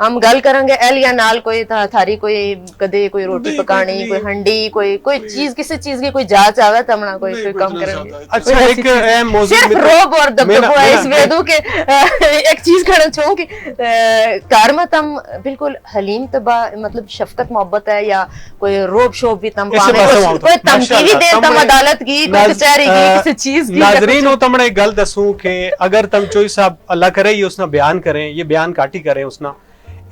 हम गल करेंगे एल या नाल कोई थारी कोई कदे कोई रोटी नहीं, पकानी कोई कोई नहीं। हंडी कोई चीज किसी चीज की कोई जांच आवे तमना कोई नहीं, कोई कोई काम इतना करेंगे ज्यादा है। अच्छा एक अहम मौजू सिर्फ में तो- रोब और दबदबो है इस मेरा- वेदू के एक चीज कहना चाहूँ कि कार में तम बिल्कुल हलीम तबा मतलब शफकत मोहब्बत है या कोई रोब शोब भी तम ऐसे पावे पासे कोई धमकी भी दे तम अदालत की कोई कचहरी की किसी चीज की नाजरीन हो तमने एक गल दसूं कि अगर तम चोई साहब अल्लाह करे ये उसना बयान करें ये बयान काटी करें उसना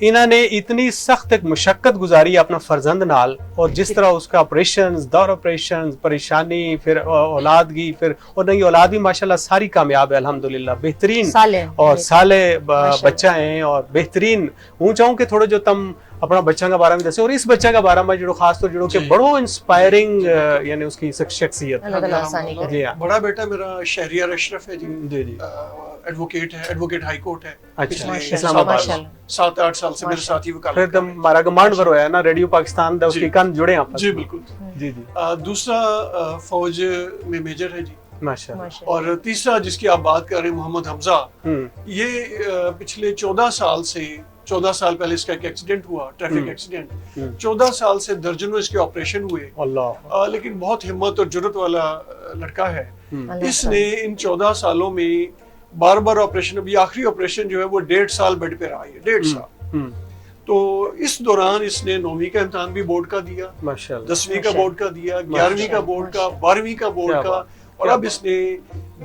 इन्होंने इतनी सख्त एक मुशक्कत गुजारी अपना फर्जंद नाल और जिस तरह उसका ऑपरेशंस दौर ऑपरेशंस परेशानी फिर औलादगी फिर और नहीं औलाद भी माशाल्लाह सारी कामयाब है अल्हम्दुलिल्लाह बेहतरीन साले और साले माशाल्लाह। बच्चा है और बेहतरीन हूँ चाहूँ कि थोड़ा जो तम अपना बच्चा का बारे में दसे और इस बच्चा का बारे में जो खास तौर जो कि जी। बड़ो इंस्पायरिंग यानी उसकी शख्सियत अल्लाह ताला आसानी करे। जी हाँ। बड़ा बेटा मेरा शहरियार अशरफ है जी, जी जी एडवोकेट है, एडवोकेट हाई कोर्ट है। अच्छा पिछले इस्लामाबाद माशाल्लाह। 7-8 साल से मेरे साथ ही फिर वकालत तुम मारा कमांड पर होया ना रेडियो पाकिस्तान दा उसकी जी। कान जुड़े आपस जी में। बिल्कुल। जी जी दूसरा फौज में मेजर है जी, माशाल्लाह माशाल्लाह। और तीसरा जिसकी आप बात कर रहे हैं मोहम्मद हमजा, ये पिछले 14 साल से 14 साल पहले इसका एक एक्सीडेंट हुआ, ट्रैफिक एक्सीडेंट। 14 साल से दर्जनों इसके ऑपरेशन हुए, अल्लाह लेकिन बहुत हिम्मत और जुर्रत वाला लड़का है। अल्लाह इसने इन 14 सालों में बार बार ऑपरेशन, अभी आखिरी ऑपरेशन जो है वो 1.5 साल बेड पे रहा है, 1.5 साल। तो इस दौरान इसने 9वीं का इम्तिहान भी बोर्ड का दिया, माशाल्लाह 10वीं का बोर्ड का दिया, 11वीं का बोर्ड का, 12वीं का बोर्ड क्या का, और अब इसने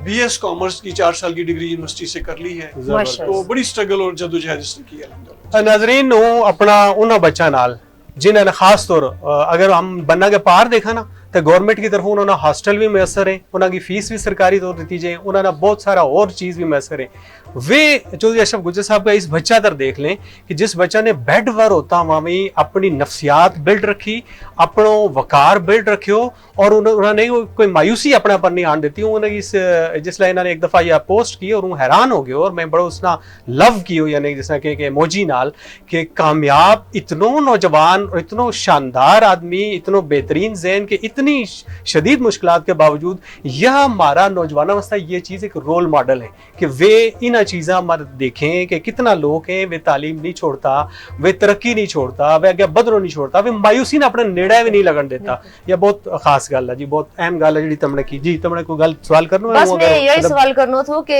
BS कॉमर्स की 4 साल की डिग्री यूनिवर्सिटी से कर ली है। जबरदस्त। तो बड़ी स्ट्रगल और जदोजहद इसने की अल्हम्दुलिल्लाह। नाजरीन हूँ अपना उन्हें बच्चा नाल जिन्हें खास तौर अगर हम बन्ना के पार देखा ना तो गवर्नमेंट की तरफ उन्होंने हॉस्टल भी मैसर है, उनकी फीस भी सरकारी तौर दी जाए, उन्होंने बहुत सारा और चीज भी मैसर है। वे चौधरी अशरफ गुज्जर साहब का इस बच्चा तर देख लें कि जिस बच्चा ने बेड वर होता वहां अपनी नफ्सियात बिल्ड रखी, अपनो वकार बिल्ड रखियो और उन्होंने कोई मायूसी अपने पर नहीं आन देती। उन्होंने इस जिसला इन्होंने एक दफा यह पोस्ट की और हूँ हैरान हो गया और मैं बड़ा उसना लव की यानी जिस तरह के मोजी नाल के कामयाब इतनो नौजवान और इतनो शानदार आदमी इतनो बेहतरीन जहन के इतनी शदीद मुश्किलात के बावजूद यह हमारा नौजवान अवस्था ये चीज एक रोल मॉडल है कि वे इन चीज़ा हमारे देखें कि कितना लोग हैं वे तालीम नहीं छोड़ता, वे तरक्की नहीं छोड़ता, वे आगे बदरो नहीं छोड़ता, वे मायूसी ने अपने नेड़े भी नहीं लगन देता। यह बहुत खास गल है जी, बहुत अहम गल है जी तमने की। जी तमने कोई गल सवाल करनो है? बस मैं यही सवाल करनो थो कि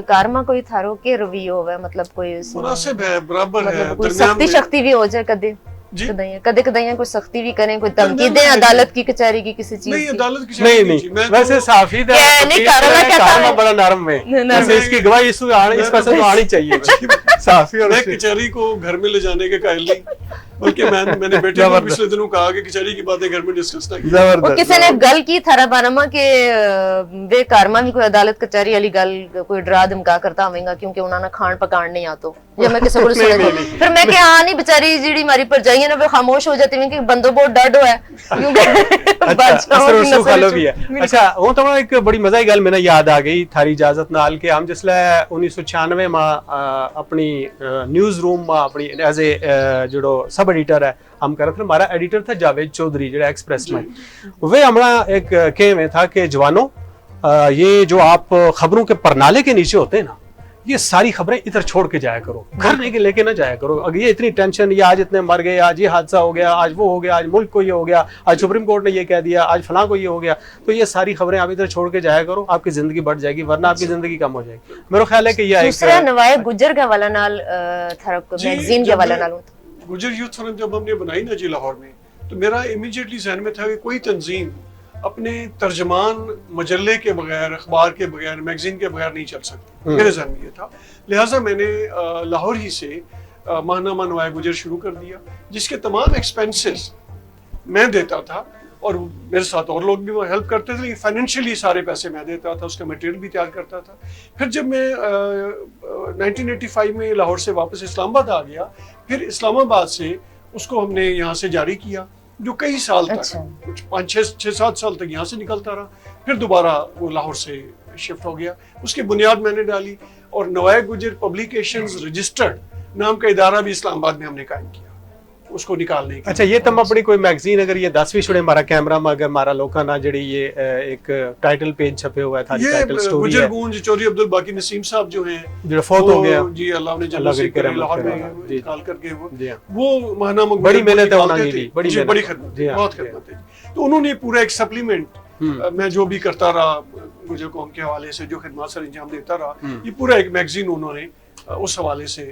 कारमा कोई थारो के रवैयो होवे मतलब कोई मुनासिब है, बराबर है, मतलब कोई दरमियान सख्ती में। शक्ति भी हो जाए कदे जी? कदे कदाइयां कोई सख्ती भी करें, कोई धमकी दें अदालत की कचहरी की किसी चीज नहीं की। अदालत की नहीं शक्ति नहीं मैं वैसे तो- साफी क्या नहीं कारमा कहता है? बड़ा नरम है, नरम वैसे इसकी गवाही इस पासे तो आनी चाहिए साफी और मैं उसकी- कचहरी को घर में ले जाने के कायल नहीं, बल्कि मैंने बेटे को जबरदस्त। पिछले दिनों कहा कि कचहरी की बातें घर में डिस्कस ना की। वो जबरदस्त किसी ने गल की थारा बारमा के वे कारमा भी कोई अदालत कचहरी वाली गल कोई डरा धमका करता होवेगा क्योंकि उन्होंने खान पकान नहीं आतो या मैं किसी को सुने फिर मैं कि हाँ नहीं बेचारी जीड़ी मारी पर जाइए ना वे खामोश हो जाती क्योंकि बंदो बहुत डर है क्योंकि बादशाहों की असर नस्ल खालो भी है। चो- अच्छा वो तो एक बड़ी मजा की गल मैंने याद आ गई थारी इजाजत नाल के हम जिसले 1996 में अपनी न्यूज रूम में अपनी एज ए जो सब एडिटर है हम कर रहे हमारा एडिटर था जावेद चौधरी जो एक्सप्रेस में, वे हमारा एक के में था कि जवानों ये जो आप खबरों के परनाले के नीचे होते हैं ना ये सारी खबरें इधर छोड़ के जाया करो, घर लेके ना जाया करो। अगर ये इतनी टेंशन, ये आज इतने मर गए, आज ये हादसा हो गया, आज वो हो गया, आज मुल्क को ये हो गया, आज सुप्रीम कोर्ट ने ये कह दिया, आज फलां को ये हो गया, तो ये सारी खबरें आप इधर छोड़ के जाया करो, आपकी जिंदगी बढ़ जाएगी, वरना आपकी जिंदगी कम हो जाएगी। मेरा ख्याल है कि यह दूसरा एक नवाए गुजर के हवाला नाल थारा जी, मैगजीन के जब हवाला मैं- नाल गुजर यूथ फोरम जब हमने बनाई ना जी लाहौर में, तो मेरा इमीडिएटली जहन में था कि कोई तंजीम अपने तर्जमान मजल्ले के बगैर, अखबार के बगैर, मैगजीन के बगैर नहीं चल सकती। मेरे जहन में ये था, लिहाजा मैंने लाहौर ही से माहनामा नवाए गुजर शुरू कर दिया, जिसके तमाम एक्सपेंसेस मैं देता था اور میرے ساتھ اور لوگ بھی وہ ہیلپ کرتے تھے، لیکن فائنینشلی سارے پیسے میں دیتا تھا، اس کا مٹیریل بھی تیار کرتا تھا. پھر جب میں 1985 میں لاہور سے واپس اسلام آباد آ گیا، پھر اسلام آباد سے اس کو ہم نے یہاں سے جاری کیا، جو کئی سال تک، کچھ 5-6-7 سال تک یہاں سے نکلتا رہا. پھر دوبارہ وہ لاہور سے شفٹ ہو گیا، اس کی بنیاد میں نے ڈالی، اور نوائے گجر پبلیکیشنز رجسٹرڈ نام کا ادارہ بھی اسلام آباد میں ہم نے قائم کیا، اس کو نکالنے کی. اچھا، یہ تم اپنی کوئی میگزین اگر یہ 10ویں چھڑے ہمارا کیمرہ میں اگر ہمارا لوکا نا جڑی یہ ایک ٹائٹل پیج چھپے ہوا تھا، ٹائٹل سٹوری ہے، گجر گونج چودھری عبدالباقی نسیم صاحب جو ہیں جو فوت ہو گیا، جی اللہ نے جنت سے کرے، لاہور میں انتقال کر کے وہ ماہنامہ بڑی محنت ہے انہوں کی، بڑی خدمت، بہت خدمت ہے. تو انہوں نے پورا ایک سپلیمنٹ، میں جو بھی کرتا رہا گجر قوم کے حوالے سے جو خدمات سر انجام دیتا رہا، یہ پورا ایک میگزین انہوں نے اس حوالے سے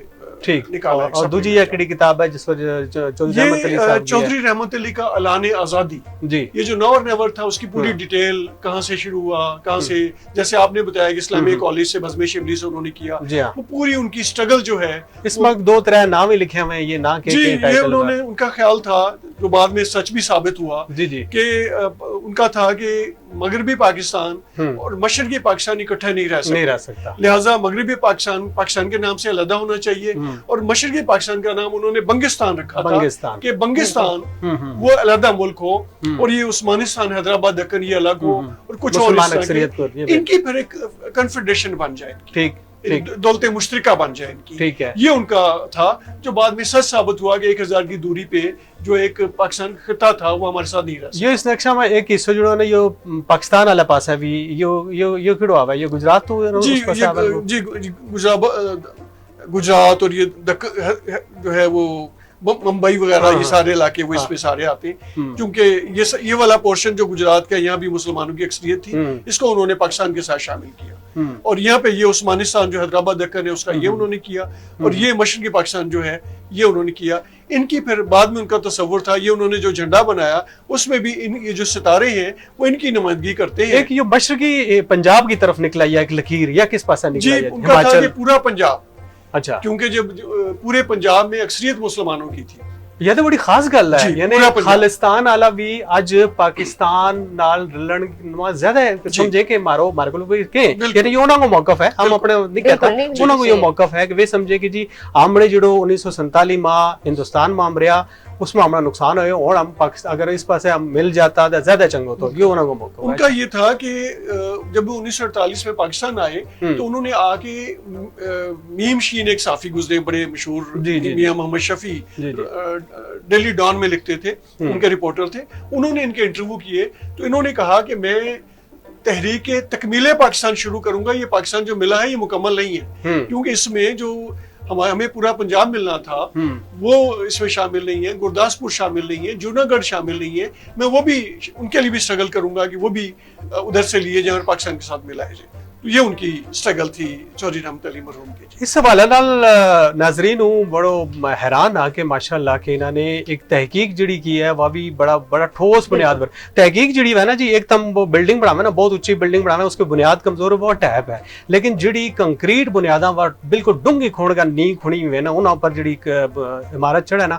نکالا. اور دوسری یہ کیڑی کتاب ہے جس پر چودھری رحمت علی صاحب، چودھری رحمت علی کا اعلان آزادی، جی یہ جو نور نیور تھا اس کی پوری ڈیٹیل کہاں سے شروع ہوا، کہاں سے، جیسے آپ نے بتایا کہ اسلامیہ کالج سے بزم شبلی سے انہوں نے کیا، وہ پوری ان کی سٹرگل جو ہے، اس وقت 2-3 نام ہی لکھے ہوئے ہیں، یہ نہ کہ یہ انہوں نے، ان کا خیال تھا جو بعد میں سچ بھی ثابت ہوا کہ ان کا تھا کہ مغربی پاکستان اور مشرقی پاکستان اکٹھا نہیں رہ سکتا، لہٰذا مغربی پاکستان کے نام سے علیحدہ ہونا چاہیے، اور مشرقی پاکستان کا نام انہوں نے بنگستان رکھا تھا کہ بنگستان وہ علیحدہ ملک ہو، اور یہ عثمانستان، حیدرآباد، دکن یہ الگ ہو، اور کچھ اور ان کی پھر ایک کنفیڈریشن بن جائے، ٹھیک، دولت مشترکہ بن جائے ان کی. یہ ان کا تھا، جو بعد میں سچ ثابت ہوا کہ 1000 کی دوری پہ جو ایک پاکستان خطہ تھا وہ ہمارے ساتھ نہیں رہ سکتا. یہ اس نقشہ میں ایک حصہ جو ہے یہ پاکستان والا پاس ہے بھی، یہ کیڑو آوا ہے، یہ گجرات تو جی گجرات، اور یہ جو ہے وہ ممبئی وغیرہ، یہ سارے علاقے وہ اس میں سارے آتے ہیں، کیونکہ یہ والا پورشن جو گجرات کا، یہاں بھی مسلمانوں کی اکثریت تھی، اس کو انہوں نے پاکستان کے ساتھ شامل کیا، اور یہاں پہ یہ عثمانستان جو حیدرآباد دکن ہے اس کا یہ انہوں نے کیا، اور یہ مشرقی پاکستان جو ہے یہ انہوں نے کیا. ان کی پھر بعد میں ان کا تصور تھا، یہ انہوں نے جو جھنڈا بنایا اس میں بھی یہ جو ستارے ہیں وہ ان کی نمائندگی کرتے ہیں. ایک یہ مشرقی پنجاب کی طرف نکلا ہے ایک لکیر، یا کس پاسا نکلا ہے؟ ان کا تھا یہ پورا پنجاب. اچھا، کیونکہ جب پورے پنجاب میں اکثریت مسلمانوں کی تھی. یہ تو بڑی خاص گل ہے، یعنی خالستان والا بھی اج پاکستان نال رلن زیادہ سمجھے کہ مارو مارے کو کہ یعنی انہاں کو موقف ہے، ہم اپنے نہیں کہتا، انہاں کو یہ موقف ہے کہ وہ سمجھے کہ جی ہمڑے جڑو 1947 ماہ ہندوستان میں مریا اس میں ہمارا نقصان ہوئے، اور ہم پاکستان اگر اس پاسے ہم مل جاتا تو زیادہ چنگو تو یہ انہوں کو موقع. ان کا یہ تھا کہ جب 1948 میں پاکستان آئے تو انہوں نے آ کے میم شین ایک صحافی گزرے بڑے مشہور، میاں محمد شفیع، ڈیلی ڈان میں لکھتے تھے، ان کے رپورٹر تھے، انہوں نے ان کے انٹرویو کیے تو انہوں نے کہا کہ میں تحریک تکمیل پاکستان شروع کروں گا، یہ پاکستان جو ملا ہے یہ مکمل نہیں ہے، کیونکہ اس میں جو ہمیں پورا پنجاب ملنا تھا وہ اس میں شامل نہیں ہے، گرداسپور شامل نہیں ہے، جوناگڑھ شامل نہیں ہے، میں وہ بھی ان کے لیے بھی سٹرگل کروں گا کہ وہ بھی ادھر سے لیے جائیں اور پاکستان کے ساتھ ملائے جائیں. تو یہ ان کی سٹرگل تھی چودھری رحمت علی مرحوم کی. اس حوالے نال ناظرین ہوں بڑو حیران آ کہ ماشاءاللہ کہ انہوں نے ایک تحقیق جڑی کی ہے وہ بھی بڑا ٹھوس بنیاد پر تحقیق جڑی ہے نا جی. ایک تم وہ بلڈنگ بناوے نا، بہت اونچی بلڈنگ بناوے، اس کی بنیاد کمزور ہے، بہت ٹیپ ہے، لیکن جڑی کنکریٹ بنیاداں وہ بالکل ڈونگی کھوڑ کا نی کھڑی ہوئی ہے نا، انہاں پر جڑی عمارت چڑھا نا،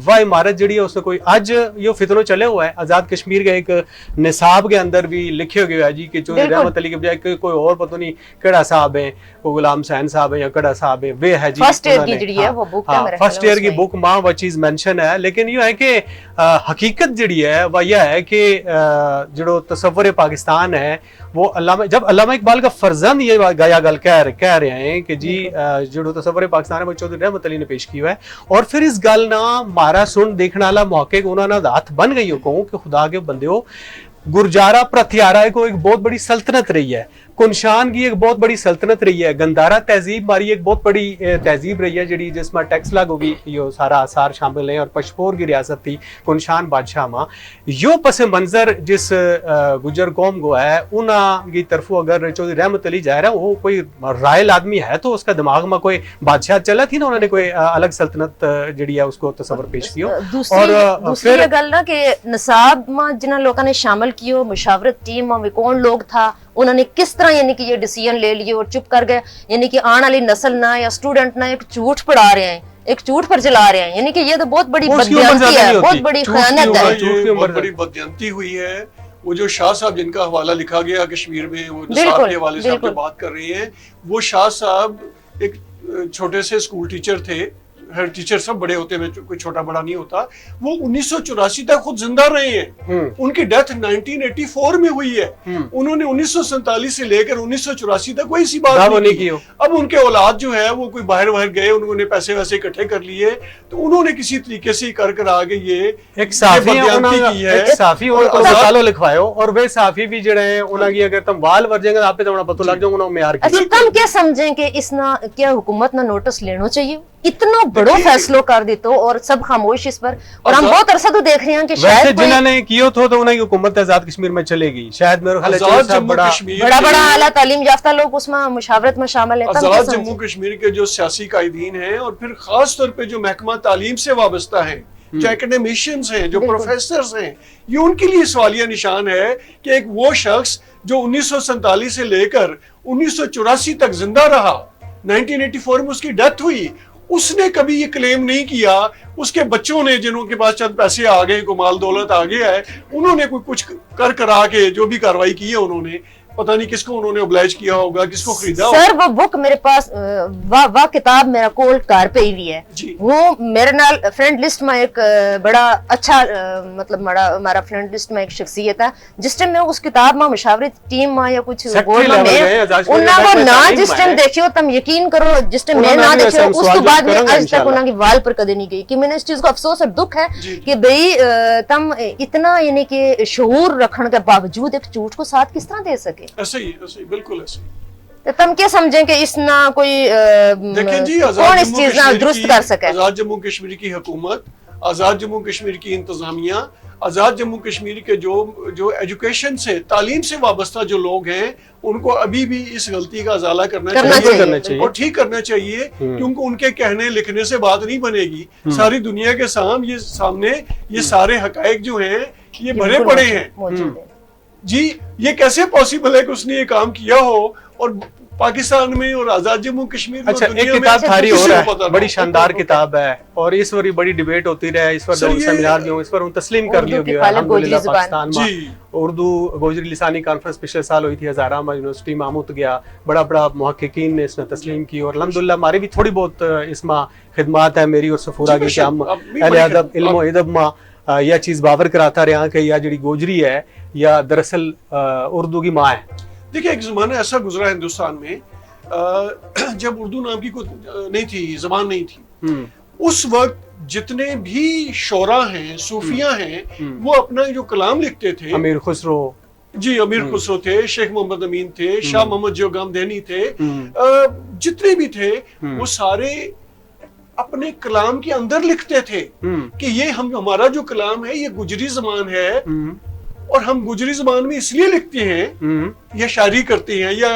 وہ عمارت جڑی ہے اس میں کوئی اج یہ فتنوں چلے ہوا ہے. آزاد کشمیر کا ایک نصاب کے اندر بھی لکھے گئے ہے جی کہ چودھری رحمت علی کے بجائے کوئی اور پتہ نہیں کیڑا صاحب ہے، وہ غلام حسین صاحب ہے یا کیڑا صاحب ہے، وہ ہے جی فرسٹ ایئر کی جڑی ہے وہ بک ہے میرے فرسٹ ایئر کی بک ماں وہ چیز مینشن ہے. لیکن یہ ہے کہ حقیقت جڑی ہے وہ یہ ہے کہ جڑو تصور پاکستان ہے وہ جب علامہ اقبال کا فرزند یہ گایا گل کہہ رہے ہیں کہ جی جڑو تصور پاکستان ہے وہ چودھری رحمت علی نے پیش کیا ہے، اور پھر اس گل نہ مارا سن دیکھنے والا موقع کہ انہوں نے ہاتھ بن گئی ہو کہوں کہ خدا کے بندے ہو، گرجارا پرتھیارا کو ایک بہت بڑی سلطنت رہی ہے، کنشان کی ایک بہت بڑی سلطنت رہی ہے، گندھارا تہذیب ماری ایک بہت بڑی تہذیب رہی ہے جڑی جس میں ٹیکس لاگو بھی یہ سارا آثار شامل ہیں، اور پشپور کی ریاست تھی کنشان بادشاہ ماں. یو پس منظر جس گجر قوم کو ہے انہاں کی طرفوں اگر چودھری رحمت علی جا رہا ہے وہ کوئی رائل آدمی ہے تو اس کا دماغ میں کوئی بادشاہ چلا تھی نا، انہوں نے کوئی الگ سلطنت جڑی ہے اس کو تصور پیش کیا. اور دوسری گل نا کہ نصاب میں جنہاں لوگوں نے شامل کیو، مشاورت ٹیم میں کون لوگ تھا، انہوں نے کس طرح یعنی کہ یہ ڈیسیجن لے لیے اور چپ کر گئے، یعنی کہ آنے والی نسل نہ یا اسٹوڈنٹ نہ ایک جھوٹ پڑھا رہے ہیں ایک جھوٹ پر چلا رہے ہیں, یعنی کہ یہ تو بہت بڑی اس کی عمر بددیانتی زیادہ ہے, نہیں بہت ہوتی. بڑی جھوٹ کی خیانت عمر- ہے. جھوٹ کی یہ عمر بہت بڑی بددیانتی ہوئی ہے. وہ جو شاہ صاحب جن کا حوالہ لکھا گیا کشمیر میں, وہ نصاب بالکل، کے حوالے سے آپ جو بالکل. بات کر رہی ہیں, وہ شاہ صاحب ایک چھوٹے سے اسکول ٹیچر تھے. ہر ٹیچر سب بڑے ہوتے ہیں, کوئی چھوٹا بڑا نہیں ہوتا. وہ 1984 تک خود زندہ رہے ہیں. ان کی ڈیتھ 1984 میں ہوئی ہے. انہوں نے 1947 سے لے کر 1984 تک کوئی سی بات نہیں کی. اب ان کے اولاد جو ہے وہ کوئی باہر گئے, انہوں نے پیسے ویسے اکٹھے کر لیے, تو انہوں نے کسی طریقے سے کر کر آگے یہ ایک صحافی بددیانتی کی ہے. ایک صحافی اور مقالہ لکھواؤ, اور وہ صحافی بھی جڑے ہیں انہاں کی اگر تم وال ور جائیں گے آپ پہ تو پتہ لگ جائے انہاں معیار کی. اچھا تم کیا سمجھیں کہ اس نہ کیا حکومت نہ نوٹس لینا چاہیے, اتنا بڑو فیصلوں کر دیتو اور سب خاموش اس پر, اور ہم بہت عرصہ تو دیکھ رہے ہیں کہ ویسے شاید جنہوں نے کیو تو انہوں کی حکومت آزاد کشمیر میں چلے گی شاید. میرے خیال ہے بڑا بڑا اعلیٰ تعلیم یافتہ لوگ اس میں مشاورت میں شامل ہیں. آزاد جموں کشمیر کے جو سیاسی قائدین ہیں, اور پھر خاص طور پہ جو محکمہ تعلیم سے وابستہ ہیں, جو اکیڈمیشنز ہیں, جو پروفیسرز ہیں, یہ ان کے لیے سوالیہ نشان ہے کہ ایک وہ شخص جو 1947 سے لے کر 1984 تک زندہ رہا, 1984 میں اس کی ڈیتھ ہوئی, اس نے کبھی یہ کلیم نہیں کیا. اس کے بچوں نے, جنہوں کے پاس چند پیسے آ گئے, کوئی مال دولت آ گیا ہے, انہوں نے کوئی کچھ کر کرا کے جو بھی کاروائی کی ہے, انہوں نے پتہ نہیں کس کو انہوں نے اوبلائج کیا ہوگا, کس کو خریدا ہوگا. سر وہ بک میرے پاس وہ کتاب میرا کول کار پہ ہی ہے. وہ میرے نال فرینڈ لسٹ میں ایک بڑا اچھا مطلب ہمارا فرینڈ لسٹ میں ایک شخصیت ہے, جس ٹائم میں اس کتاب میں مشاورت ٹیم میں یا کچھ بول میں انہاں کو نہ جس ٹائم دیکھیو تم یقین کرو, جس ٹائم میں نہ دیکھیو اس تو بعد میں آج تک انہاں کی وال پر کدے نہیں گئی. کہ میں نے اس چیز کو افسوس اور دکھ ہے کہ بھئی تم اتنا یعنی کہ شعور رکھنے کے باوجود ایک جھوٹ کو ساتھ کس طرح دے سکے. ایسے ہی بالکل ایسے تو تم کیا سمجھیں کہ اس نہ کوئی دیکھیں جی, کون اس چیز نہ درست کر سکے. آزاد جموں کشمیر کی حکومت, آزاد جموں کشمیر کی انتظامیہ, آزاد جموں کشمیر کے جو ایجوکیشن سے, تعلیم سے وابستہ جو لوگ ہیں, ان کو ابھی بھی اس غلطی کا ازالہ کرنا چاہیے اور ٹھیک کرنا چاہیے, کیونکہ ان کے کہنے لکھنے سے بات نہیں بنے گی. ساری دنیا کے سامنے یہ سارے حقائق جو ہیں یہ بھرے پڑے ہیں. جی یہ کیسے پاسبل ہے کہ اس نے یہ کام کیا ہو اور پاکستان میں اور آزاد جموں کشمیر میں. اچھا ایک کتاب تھاری ہو رہا ہے, بڑی شاندار کتاب ہے, اور اس پر بڑی ڈیبیٹ ہوتی رہے, اس پر دو سیمینار بھی ہوں, اس پر تسلیم کر لی گئی الحمدللہ پاکستان میں. اردو گوجری لسانی کانفرنس پچھلے سال ہوئی تھی ہزارہ میں یونیورسٹی میں آموت گیا, بڑا بڑا محققین نے اس میں تسلیم کی, اور الحمدللہ ہماری بھی تھوڑی بہت اس میں خدمات ہیں میری اور سفورہ کی, کہ ہم اہل ادب علم و ادب میں یہ چیز باور کراتا رہا کہ یہ جڑی گوجری ہے یا دراصل اردو کی ماں ہے. دیکھیں ایک زمانہ ایسا گزرا ہندوستان میں جب اردو نام کی کوئی نہیں تھی, زبان نہیں تھی. اس وقت جتنے بھی شعراء ہیں, صوفیاء ہیں, وہ اپنا جو کلام لکھتے تھے, امیر خسرو, جی امیر خسرو تھے, شیخ محمد امین تھے, شاہ محمد جوگام دہنی تھے, جتنے بھی تھے وہ سارے اپنے کلام کے اندر لکھتے تھے کہ یہ ہمارا جو کلام ہے یہ گجری زبان ہے, اور ہم گجری زبان میں اس لیے لکھتے ہیں یا شاعری کرتے ہیں یا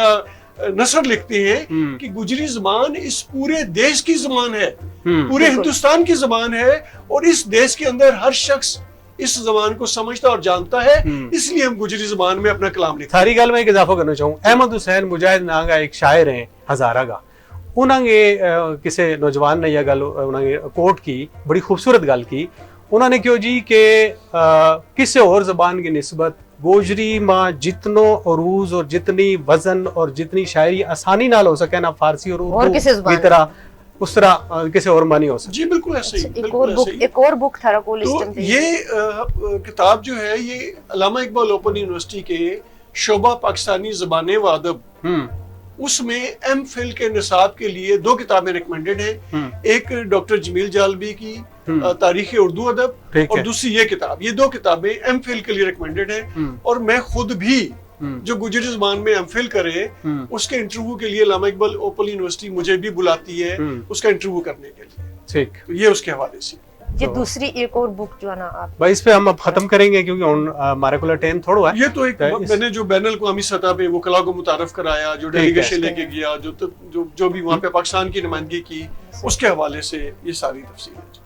نثر لکھتے ہیں کہ گجری زبان اس پورے دیش کی زبان ہے, پورے ہندوستان کی زبان ہے, اور اس دیش کے اندر ہر شخص اس زبان کو سمجھتا اور جانتا ہے, اس لیے ہم گجری زبان میں اپنا کلام لکھتے ہیں. ساری گل میں ایک اضافہ کرنا چاہوں, احمد حسین مجاہد نام کا ایک شاعر ہیں ہزارہ کا, انہوں نے کسی نوجوان نے یہ گل انہوں نے کوٹ کی, بڑی خوبصورت گل کی. انہوں نے کیوں جی کہ کسی اور زبان کی نسبت گوجری میں جتنو عروض اور جتنی وزن اور جتنی شاعری آسانی نال ہو سکے نا فارسی اور اردو کی طرح, اس طرح کسی اور میں نہیں ہو سکتا. جی بالکل ایسے ہی. ایک اور بک تھا تو یہ کتاب جو ہے یہ علامہ اقبال اوپن یونیورسٹی کے شعبہ پاکستانی زبانیں و ادب, اس میں ایم فل کے نصاب کے لیے 2 کتابیں ریکمینڈڈ ہیں. ایک ڈاکٹر جمیل جالبی کی تاریخ اردو ادب, اور دوسری یہ کتاب. یہ 2 کتابیں ایم فل کے لیے ریکمینڈڈ ہیں, اور میں خود بھی جو گجری زبان میں ایم فل کرے اس کے انٹرویو کے لیے علامہ اقبال اوپن یونیورسٹی مجھے بھی بلاتی ہے اس کا انٹرویو کرنے کے لیے. ٹھیک, یہ اس کے حوالے سے. یہ دوسری ایک اور بک جو ہے نا آپ بھائی اس پہ ہم اب ختم کریں گے کیونکہ ہمارے کو ٹائم تھوڑا ہے. یہ تو ایک میں نے جو بین الاقوامی سطح پہ وکلا کو متعارف کرایا, جو ڈیلیگیشن لے کے گیا, جو بھی وہاں پہ پاکستان کی نمائندگی کی, اس کے حوالے سے یہ ساری تفصیل ہے.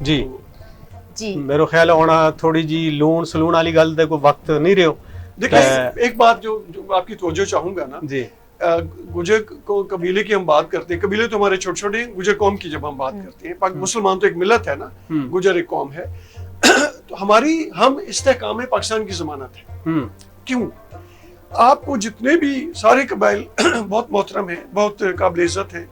جی میرے خیال ہونا تھوڑی جی لون سلون والی گل تے کوئی وقت نہیں رہو. دیکھیں ایک بات جو آپ کی توجہ چاہوں گا نا, جی गुजर को कबीले की हम बात करते हैं, कबीले तो हमारे छोटे छोटे हैं, गुजर कौम की जब हम बात करते हैं, मुसलमान तो एक मिलत है ना, गुजर एक कौम है, तो हम इस्तेहकाम पाकिस्तान की जमानत है। क्यों? आपको जितने भी सारे कबाइल बहुत मोहतरम है, बहुत काबिल इज्जत है,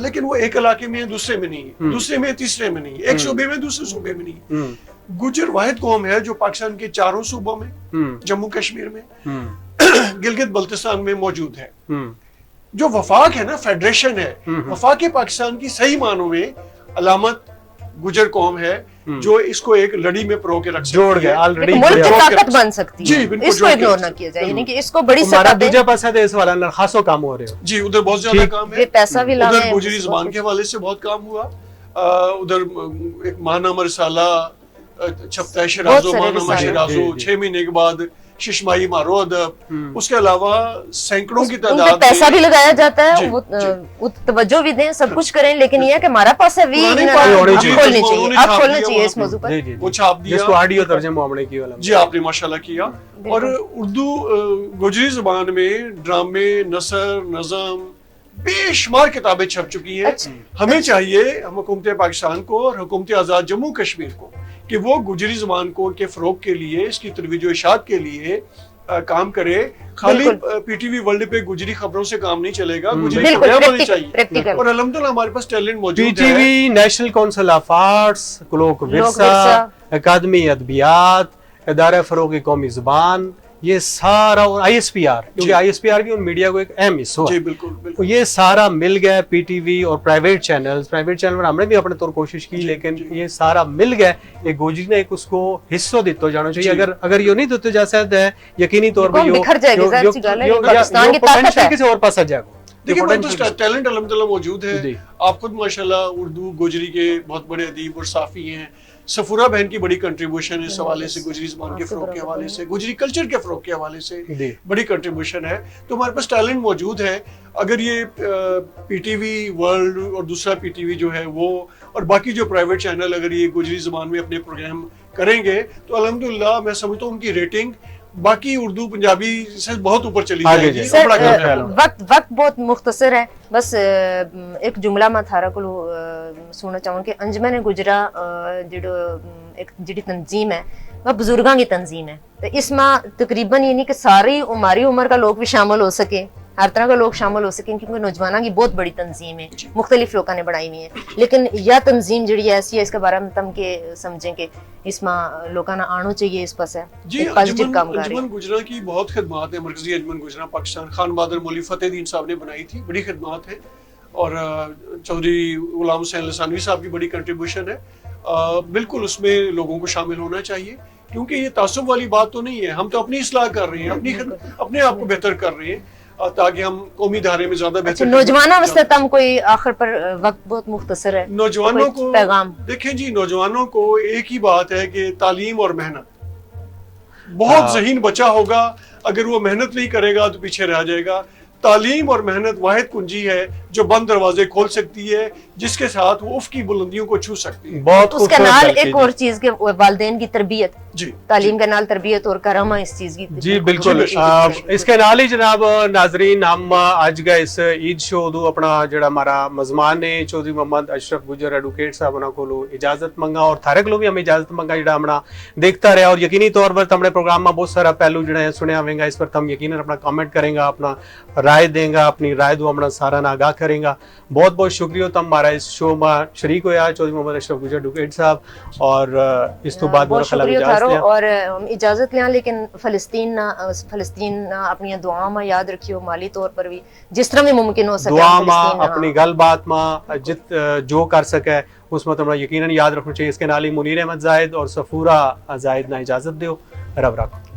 लेकिन वो एक इलाके में है, दूसरे में नहीं है, दूसरे में तीसरे में नहीं है, एक सूबे में दूसरे सूबे में नहीं है। गुजर वाहिद कौम है जो पाकिस्तान के चारों सूबों में, जम्मू कश्मीर में, गिलगित बल्तिस्तान में मौजूद है। जो वफाक है ना, फेडरेशन है, वफाक पाकिस्तान की सही मानों में अलामत गुजर कौम है जो इसको एक लड़ी में परो के रख जोड़ गया ऑलरेडी, मुल्क की ताकत बन सकती जी, है, बिल्कुल इसको इग्नोर ना किया जाए, यानी कि इसको बड़ी हमारा सतह पे दूसरा पासा है इस वाला ना खासो काम हो रहे हो जी, उधर बहुत ज्यादा काम है, पैसा भी लावे, उधर गुजरी जुबान के हवाले से बहुत काम हुआ, उधर एक माहनामा रिसाला छपता है, शिराजो माहनामा शिराजो, 6 महीने के बाद शिशमाई मारो अदब, उसके अलावा सैकड़ों की तादाद, पैसा भी लगाया जाता है, वो तवज्जो भी दें, सब कुछ करें, लेकिन ये है कि हमारा पासा भी खोलनी चाहिए, आप खोलना चाहिए इस मौजू पर। वो छाप दिया, जिसको ऑडियो तर्जुमा हमने किया जी, आपने माशाल्लाह किया। और उर्दू गुजरी जुबान में ड्रामे, नसर, नज़म, बेशुमार किताबें छप चुकी हैं। हमें चाहिए, हम हुकूमत पाकिस्तान को और हुकूमत आज़ाद जम्मू कश्मीर को, कि वो गुजरी ज़ुबान को के फ़रोग के लिए, इसकी तरवीज व इशाअत के लिए काम करे। खाली पीटीवी वर्ल्ड पे गुजरी खबरों से काम नहीं चलेगा, गुजरी खबरें होनी चाहिए, और अल्हम्दुलिल्लाह हमारे पास टैलेंट मौजूद है। PTV, national council of arts, लोक विरसा, अकादमी अदबियात, इदारा फ़रोग़ कौमी ज़ुबान, ये सारा, और ISPR, क्योंकि ISPR भी उन मीडिया को एक अहम हिस्सा है, बिल्कुल, ये सारा मिल गया। पीटीवी और प्राइवेट चैनल पर हमने भी अपने तौर कोशिश की, लेकिन ये सारा मिल गया, एक गोजरी ने एक उसको हिस्सा दितो जाना चाहिए। अगर ये नहीं दितो जा सकता है, यकीनी तौर पर बिखर जाएगी, ज़ाहिर सी बात है, पाकिस्तान की ताकत है, किसी और पास आ जाएगा। देखिए, तो टैलेंट अल्हम्दुलिल्लाह मौजूद है। आप खुद माशाल्लाह उर्दू गुजरी के बहुत बड़े अदीब और साफ़ी हैं। सफूरा बहन की बड़ी कंट्रीब्यूशन है इस हवाले से, गुजरी ज़बान के फ़रोग़ के हवाले से, गुजरी कल्चर के फ़रोग़ के हवाले से बड़ी कंट्रीब्यूशन है। तो हमारे पास टैलेंट मौजूद है। अगर ये पीटीवी वर्ल्ड और दूसरा पीटीवी जो है वो, और बाकी जो प्राइवेट चैनल, अगर ये गुजरी ज़बान में अपने प्रोग्राम करेंगे तो अल्हम्दुलिल्लाह मैं समझता हूँ उनकी रेटिंग बाकी उर्दू पंजाबी से बहुत ऊपर चली जाएगी। वक्त बहुत मुख्तसर है, बस एक जुमला मैं थारा को सुनना चाहूँ कि अंजमन गुजरा एक जिहड़ी तंजीम है वह बुजुर्गों की तंजीम है, तो इसमें तकरीबन ये नहीं कि सारी हमारी उम्र का लोग भी शामिल हो सके, हर तरह का लोग शामिल हो सकें, क्योंकि नौजवानों की बहुत बड़ी तंजीम है, मुख्तलिफ लोगों ने बनाई हुई है, लेकिन यह तंजीम जी ऐसी है, इसके बारे में तम के समझें कि इसमें लोगों ने आना चाहिए इस पास है जी। अंजुमन गुजरा की बहुत खिदमात है, मरकजी अंजुमन गुजरा पाकिस्तान, खान बहादुर मौलवी फतेहदीन साहब ने बनाई थी, बड़ी खिदमात है, और चौधरी गुलाम हुसैन लसानवी साहब की बड़ी कंट्रीब्यूशन है। बिल्कुल उसमें लोगों को शामिल होना चाहिए, क्योंकि ये तासुब वाली बात तो नहीं है, हम तो अपनी इस्लाह कर रहे हैं, अपने आप को बेहतर कर रहे हैं, ताकि हम कौमी धारे में ज्यादा बेहतर। नौजवानों वास्ते कोई आखिर पर वक्त बहुत मुख्तसर है, नौजवानों को पैगाम देखें जी, नौजवानों को एक ही बात है कि तालीम और मेहनत। बहुत ज़हीन बच्चा होगा, अगर वो मेहनत नहीं करेगा तो पीछे रह जाएगा। तालीम और मेहनत वाहिद कुंजी है जो बंद दरवाजे खोल सकती है, जिसके साथ वो उफ़ की बुलंदियों को छू सकती है। बहुत उसके नाल एक और चीज के वालिदैन की तरबियत जी, तालीम के नाल तरबियत और करम इस चीज की जी बिल्कुल। इसके नाल ही जनाब नाजरीन, हम आज का इस ईद शो दो अपना जड़ा हमारा मजमान ने चौधरी मोहम्मद अशरफ गुजर एडवोकेट साहब उन्होंने को इजाजत मंगा, और थारे को भी हमें इजाजत मंगा जड़ा हमना देखता रहा, और यकीनी तौर पर हमने प्रोग्राम में बहुत सारा पहलू जड़ा सुने होंगे, इस पर हम यकीनन अपना कमेंट करेंगे, अपना राय देंगे, अपनी राय दो अपना सारा ना आगाह करेंगे। बहुत बहुत शुक्रिया तुम हमारा इस शो में शरीक होया चौधरी मोहम्मद अशरफ गुजर एडवोकेट साहब, और इस तो बाद और इजाजत लिया, लेकिन फलस्तीन अपनी दुआ में याद रखियो, माली तौर पर भी जिस तरह भी मुमकिन हो सके दुआ में, अपनी गलबात में जो कर सके उसमें तुम्हें यकीनन याद रखना चाहिए। इसके नाल ही मुनीर अहमद जाहिद और सफूरा जाहिद ना इजाजत दो, रब रखो।